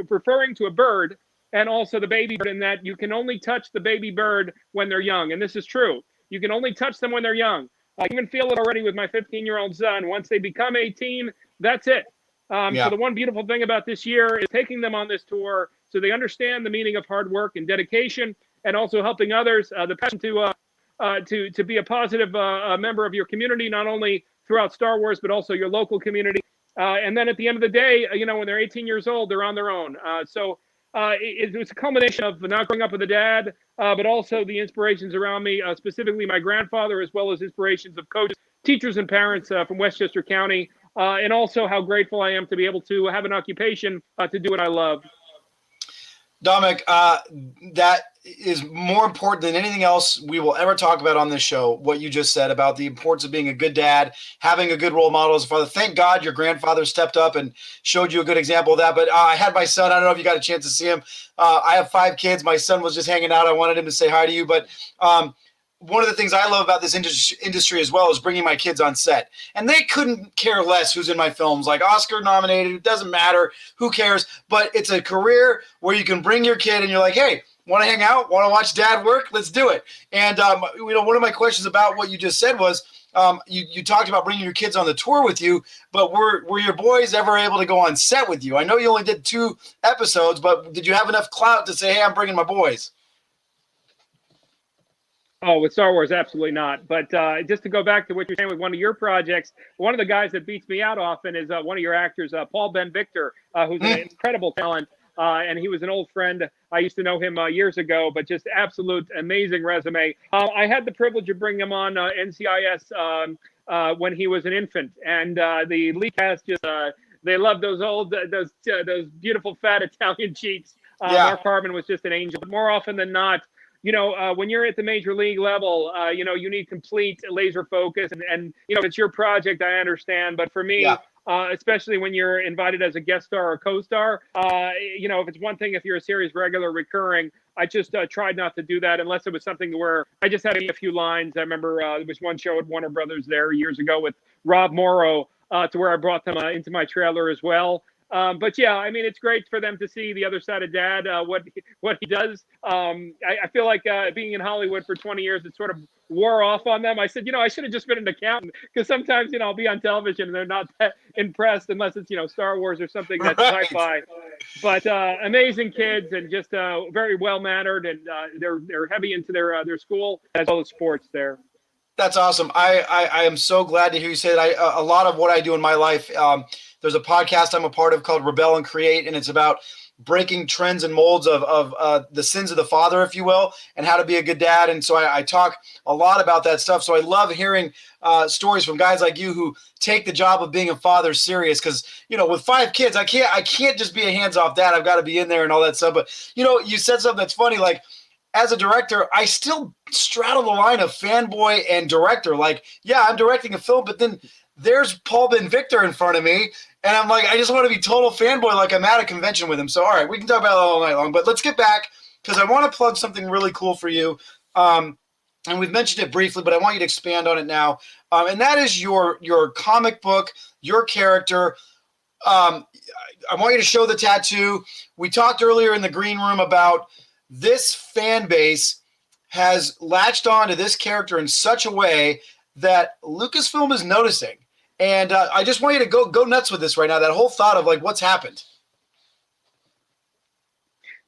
referring to a bird and also the baby bird, in that you can only touch the baby bird when they're young. And this is true. You can only touch them when they're young. I can feel it already with my 15-year-old son. Once they become 18, that's it. So the one beautiful thing about this year is taking them on this tour so they understand the meaning of hard work and dedication, and also helping others, the passion to be a positive member of your community, not only throughout Star Wars, but also your local community. And then at the end of the day, when they're 18 years old, they're on their own. So it was a culmination of not growing up with a dad, but also the inspirations around me, specifically my grandfather, as well as inspirations of coaches, teachers, and parents from Westchester County, and also how grateful I am to be able to have an occupation to do what I love. Dominic, that is more important than anything else we will ever talk about on this show. What you just said about the importance of being a good dad, having a good role model as a father. Thank God your grandfather stepped up and showed you a good example of that. But I had my son. I don't know if you got a chance to see him. I have 5 kids. My son was just hanging out. I wanted him to say hi to you. But one of the things I love about this industry as well is bringing my kids on set. And they couldn't care less who's in my films. Like Oscar nominated, it doesn't matter. Who cares? But it's a career where you can bring your kid and you're like, hey, want to hang out? Want to watch dad work? Let's do it. And, one of my questions about what you just said was, you talked about bringing your kids on the tour with you, but were your boys ever able to go on set with you? I know you only did 2 episodes, but did you have enough clout to say, hey, I'm bringing my boys? Oh, with Star Wars, absolutely not. But just to go back to what you're saying with one of your projects, one of the guys that beats me out often is one of your actors, Paul Ben Victor, who's an incredible talent. And he was an old friend. I used to know him years ago, but just absolute amazing resume. I had the privilege of bringing him on NCIS when he was an infant. And the lead cast just, they loved those those beautiful fat Italian cheeks. Mark Harmon was just an angel. But more often than not, when you're at the major league level, you need complete laser focus. And if it's your project, I understand. But for me, especially when you're invited as a guest star or co-star, if it's one thing, if you're a series regular recurring, I just tried not to do that unless it was something where I just had a few lines. I remember there was one show at Warner Brothers there years ago with Rob Morrow to where I brought them into my trailer as well. But yeah, I mean, it's great for them to see the other side of Dad, what he does. I feel like being in Hollywood for 20 years, it sort of wore off on them. I said, I should have just been an accountant, because sometimes, I'll be on television and they're not that impressed unless it's, Star Wars or something that's sci-fi. But amazing kids and just very well-mannered, and they're heavy into their school as well as sports there. That's awesome. I am so glad to hear you say that. A lot of what I do in my life, there's a podcast I'm a part of called Rebel and Create, and it's about breaking trends and molds of the sins of the father, if you will, and how to be a good dad. And so I talk a lot about that stuff. So I love hearing stories from guys like you who take the job of being a father serious, because, with 5 kids, I can't just be a hands-off dad. I've got to be in there and all that stuff. But, you said something that's funny, like, as a director, I still straddle the line of fanboy and director. Like, yeah, I'm directing a film, but then there's Paul Ben Victor in front of me, and I'm like, I just want to be total fanboy, like I'm at a convention with him. So, all right, we can talk about it all night long, but let's get back, because I want to plug something really cool for you. And we've mentioned it briefly, but I want you to expand on it now. And that is your comic book, your character. I want you to show the tattoo. We talked earlier in the green room about this fan base has latched on to this character in such a way that Lucasfilm is noticing. And I just want you to go nuts with this right now, that whole thought of, like, what's happened.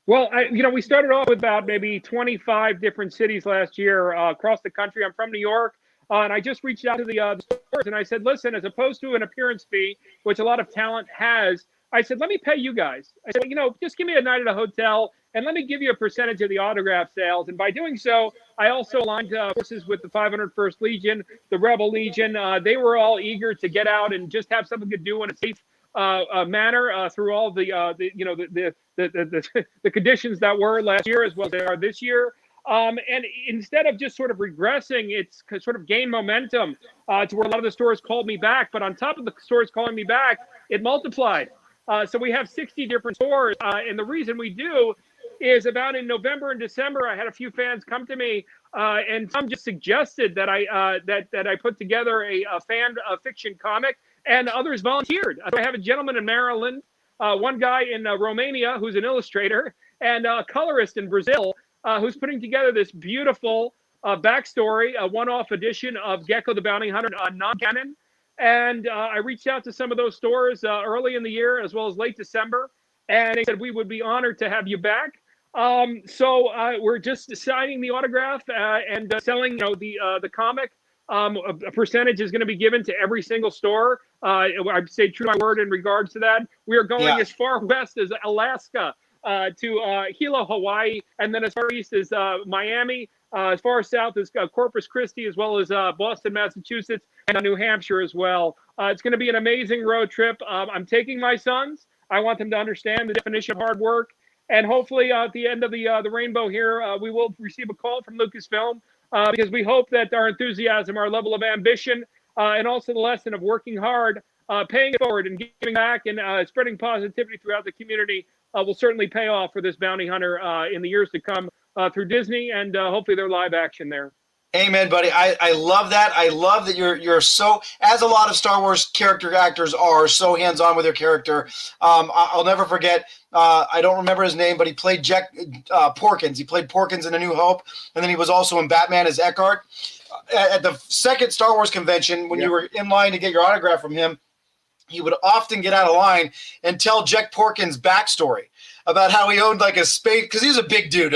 Well, we started off with about maybe 25 different cities last year across the country. I'm from New York, and I just reached out to the stores, and I said, listen, as opposed to an appearance fee, which a lot of talent has, I said, let me pay you guys. I said, just give me a night at a hotel, and let me give you a percentage of the autograph sales. And by doing so, I also aligned forces with the 501st Legion, the Rebel Legion. They were all eager to get out and just have something to do in a safe manner through all the conditions that were last year as well as they are this year. And instead of just sort of regressing, it's sort of gained momentum to where a lot of the stores called me back. But on top of the stores calling me back, it multiplied. So we have 60 different stores. And the reason we do is about in November and December, I had a few fans come to me, and some just suggested that I put together a fan fiction comic, and others volunteered. So I have a gentleman in Maryland, one guy in Romania who's an illustrator, and a colorist in Brazil who's putting together this beautiful backstory, a one-off edition of Gekko the Bounty Hunter, non-canon. And I reached out to some of those stores early in the year as well as late December, and they said we would be honored to have you back. So we're just signing the autograph and selling, the comic. A percentage is going to be given to every single store. I'd say true to my word in regards to that. We are going as far west as Alaska, to Hilo, Hawaii, and then as far east as Miami, as far south as Corpus Christi, as well as Boston, Massachusetts, and New Hampshire as well. It's going to be an amazing road trip. I'm taking my sons. I want them to understand the definition of hard work. And hopefully at the end of the rainbow here, we will receive a call from Lucasfilm because we hope that our enthusiasm, our level of ambition, and also the lesson of working hard, paying it forward and giving back and spreading positivity throughout the community will certainly pay off for this bounty hunter in the years to come through Disney and hopefully their live action there. Amen, buddy. I love that. I love that you're so, as a lot of Star Wars character actors are, so hands-on with their character. I'll never forget, I don't remember his name, but he played Jack Porkins. He played Porkins in A New Hope, and then he was also in Batman as Eckhart. At the second Star Wars convention, when you were in line to get your autograph from him, he would often get out of line and tell Jack Porkins' backstory about how he owned like a space, because he's a big dude.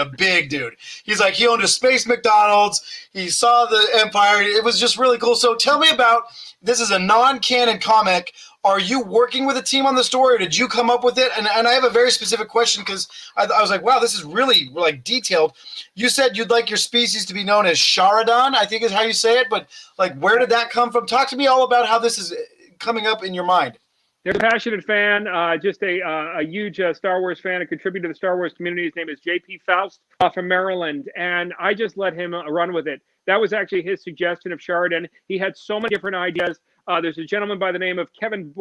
He's like, he owned a space McDonald's. He saw the Empire. It was just really cool. So tell me about, this is a non-canon comic. Are you working with a team on the story, or did you come up with it? And I have a very specific question because I was like, wow, this is really like detailed. You said you'd like your species to be known as Sharadan, I think is how you say it. But like, where did that come from? Talk to me all about how this is coming up in your mind. They're a passionate fan, just a huge Star Wars fan, a contributor to the Star Wars community. His name is J.P. Faust from Maryland, and I just let him run with it. That was actually his suggestion of Sheridan. He had so many different ideas. There's a gentleman by the name of Kevin,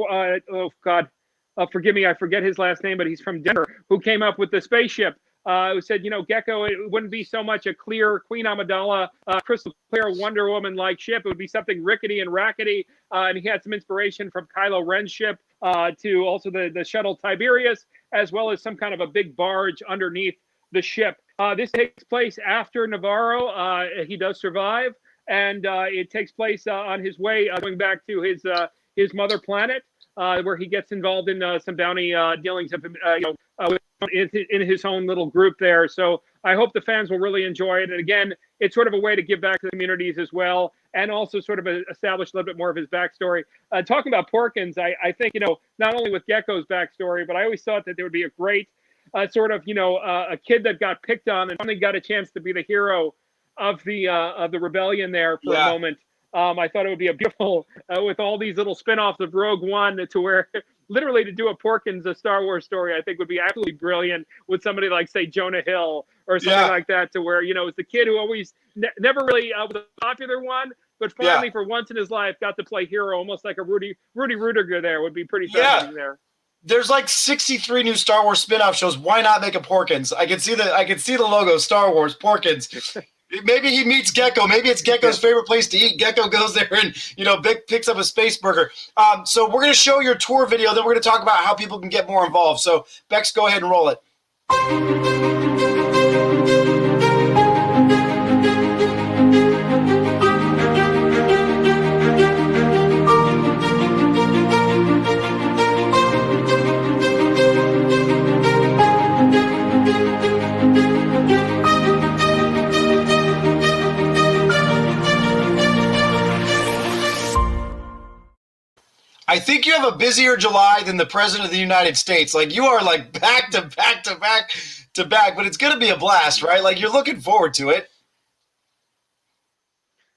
forgive me, I forget his last name, but he's from Denver, who came up with the spaceship. Who said, Gekko, it wouldn't be so much a clear Queen Amidala, crystal clear Wonder Woman-like ship. It would be something rickety and rackety. And he had some inspiration from Kylo Ren's ship to also the shuttle Tiberius, as well as some kind of a big barge underneath the ship. This takes place after Navarro. He does survive, and it takes place on his way going back to his mother planet, where he gets involved in some bounty dealings of in his own little group there. So I hope the fans will really enjoy it. And again, it's sort of a way to give back to the communities as well, and also sort of establish a little bit more of his backstory. Talking about Porkins, I think, not only with Gekko's backstory, but I always thought that there would be a great sort of, a kid that got picked on and finally got a chance to be the hero of the rebellion there for a moment. I thought it would be a beautiful, with all these little spin-offs of Rogue One, to where literally to do a Porkins, a Star Wars story, I think would be absolutely brilliant with somebody like, say, Jonah Hill or something like that, to where, it's the kid who always never really was a popular one, but finally for once in his life got to play hero, almost like a Rudy Rudiger there would be pretty fascinating there. There's like 63 new Star Wars spin-off shows. Why not make a Porkins? I can see the logo, Star Wars, Porkins. Maybe he meets Gekko. Maybe it's Gekko's favorite place to eat. Gekko goes there and, picks up a space burger. So we're going to show your tour video. Then we're going to talk about how people can get more involved. So, Bex, go ahead and roll it. I think you have a busier July than the President of the United States. Like, you are like back to back to back to back, but it's going to be a blast, right? Like, you're looking forward to it.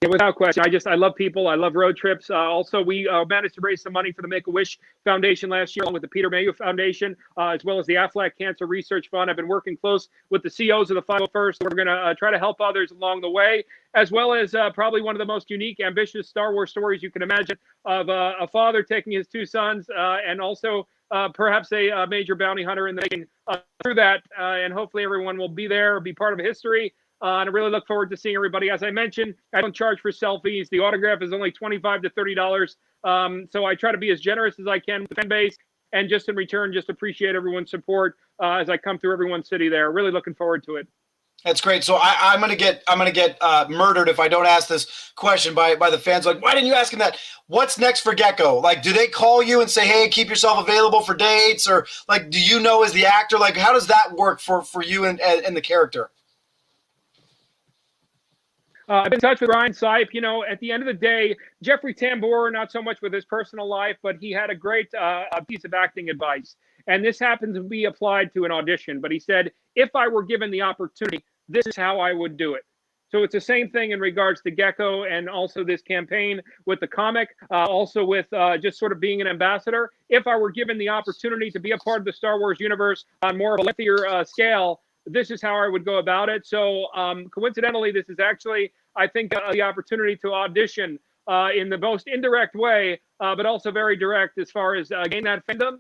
Yeah, without question. I love people. I love road trips. Also, we managed to raise some money for the Make-A-Wish Foundation last year, along with the Peter Mayhew Foundation, as well as the Aflac Cancer Research Fund. I've been working close with the CEOs of the 501st. We're going to try to help others along the way, as well as probably one of the most unique, ambitious Star Wars stories you can imagine, of a father taking his two sons and also perhaps a major bounty hunter in the making through that. And hopefully everyone will be there, be part of history. And I really look forward to seeing everybody. As I mentioned, I don't charge for selfies. The autograph is only $25 to $30. So I try to be as generous as I can with the fan base, and just in return, just appreciate everyone's support as I come through everyone's city there. Really looking forward to it. That's great. So I'm gonna get murdered if I don't ask this question by the fans. Like, why didn't you ask him that? What's next for Gekko? Like, do they call you and say, hey, keep yourself available for dates? Or like, do you know as the actor? Like, how does that work for you and the character? I've been in touch with Ryan Sipe. At the end of the day, Jeffrey Tambor, not so much with his personal life, but he had a great piece of acting advice. And this happened to be applied to an audition. But he said, if I were given the opportunity, this is how I would do it. So it's the same thing in regards to Gekko and also this campaign with the comic, also with just sort of being an ambassador. If I were given the opportunity to be a part of the Star Wars universe on more of a lengthier scale, this is how I would go about it. So coincidentally, this is actually, I think, the opportunity to audition in the most indirect way, but also very direct as far as gain that fandom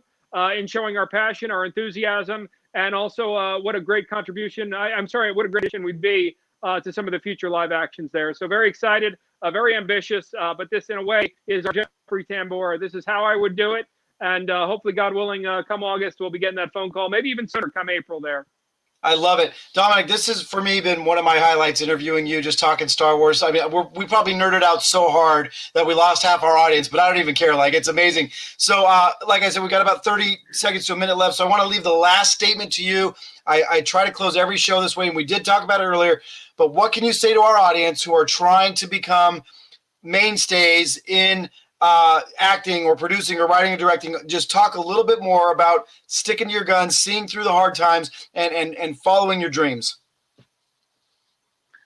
in showing our passion, our enthusiasm, and also what a great contribution. What a great addition we'd be to some of the future live actions there. So very excited, very ambitious, but this in a way is our Jeffrey Tambor. This is how I would do it. And hopefully, God willing, come August, we'll be getting that phone call, maybe even sooner, come April there. I love it. Dominic, this has, for me, been one of my highlights, interviewing you, just talking Star Wars. I mean, we probably nerded out so hard that we lost half our audience, but I don't even care. Like, it's amazing. So, like I said, we got about 30 seconds to a minute left, so I want to leave the last statement to you. I try to close every show this way, and we did talk about it earlier, but what can you say to our audience who are trying to become mainstays in acting or producing or writing and directing? Just talk a little bit more about sticking to your guns, seeing through the hard times, and following your dreams.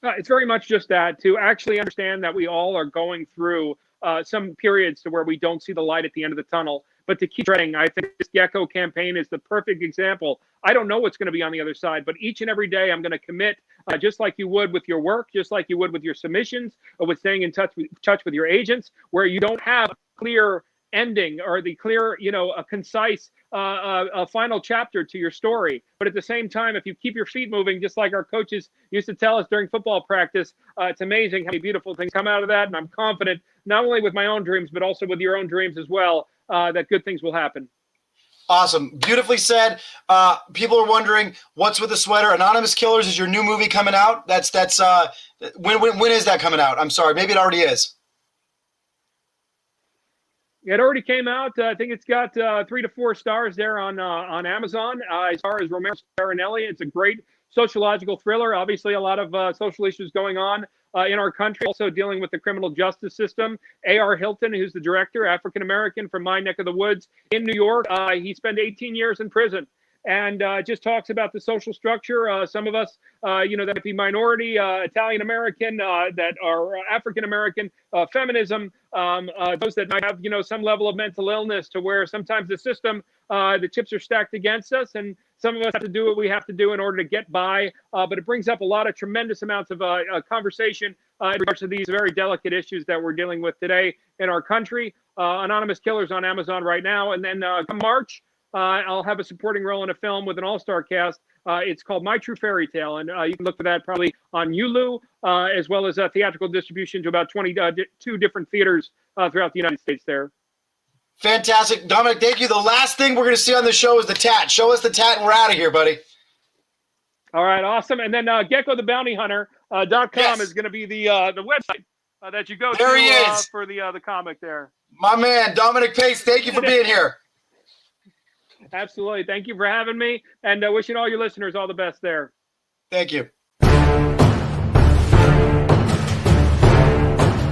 It's very much just that, to actually understand that we all are going through some periods to where we don't see the light at the end of the tunnel, but to keep treading. I think this Gekko campaign is the perfect example. I don't know what's going to be on the other side, but each and every day I'm going to commit, just like you would with your work, just like you would with your submissions, or with staying in touch with your agents, where you don't have a clear ending or the clear, a concise a final chapter to your story. But at the same time, if you keep your feet moving, just like our coaches used to tell us during football practice, it's amazing how many beautiful things come out of that. And I'm confident, not only with my own dreams, but also with your own dreams as well, that good things will happen. Awesome. Beautifully said. People are wondering, what's with the sweater? Anonymous Killers is your new movie coming out. That's when is that coming out? I'm sorry. Maybe it already is. It already came out. I think it's got 3 to 4 stars there on Amazon. As far as Romero Starinelli, it's a great sociological thriller. Obviously, a lot of social issues going on in our country, also dealing with the criminal justice system. A.R. Hilton, who's the director, African-American from my neck of the woods in New York. He spent 18 years in prison. And just talks about the social structure. Some of us, that be minority, Italian-American, that are African-American, feminism, those that might have, some level of mental illness, to where sometimes the system, the chips are stacked against us, and some of us have to do what we have to do in order to get by. But it brings up a lot of tremendous amounts of conversation in regards to these very delicate issues that we're dealing with today in our country. Anonymous Killers on Amazon right now. And then come March, I'll have a supporting role in a film with an all-star cast. It's called My True Fairy Tale, and you can look for that probably on Hulu, as well as theatrical distribution to about 22 different theaters throughout the United States there. Fantastic. Dominic, thank you. The last thing we're going to see on the show is the tat. Show us the tat, and we're out of here, buddy. All right, awesome. And then Gekko the Bounty Hunter .com is going to be the website that you go there to he is. For the comic there. My man, Dominic Pace, thank you for being here. Absolutely. Thank you for having me, and wishing all your listeners all the best there. Thank you.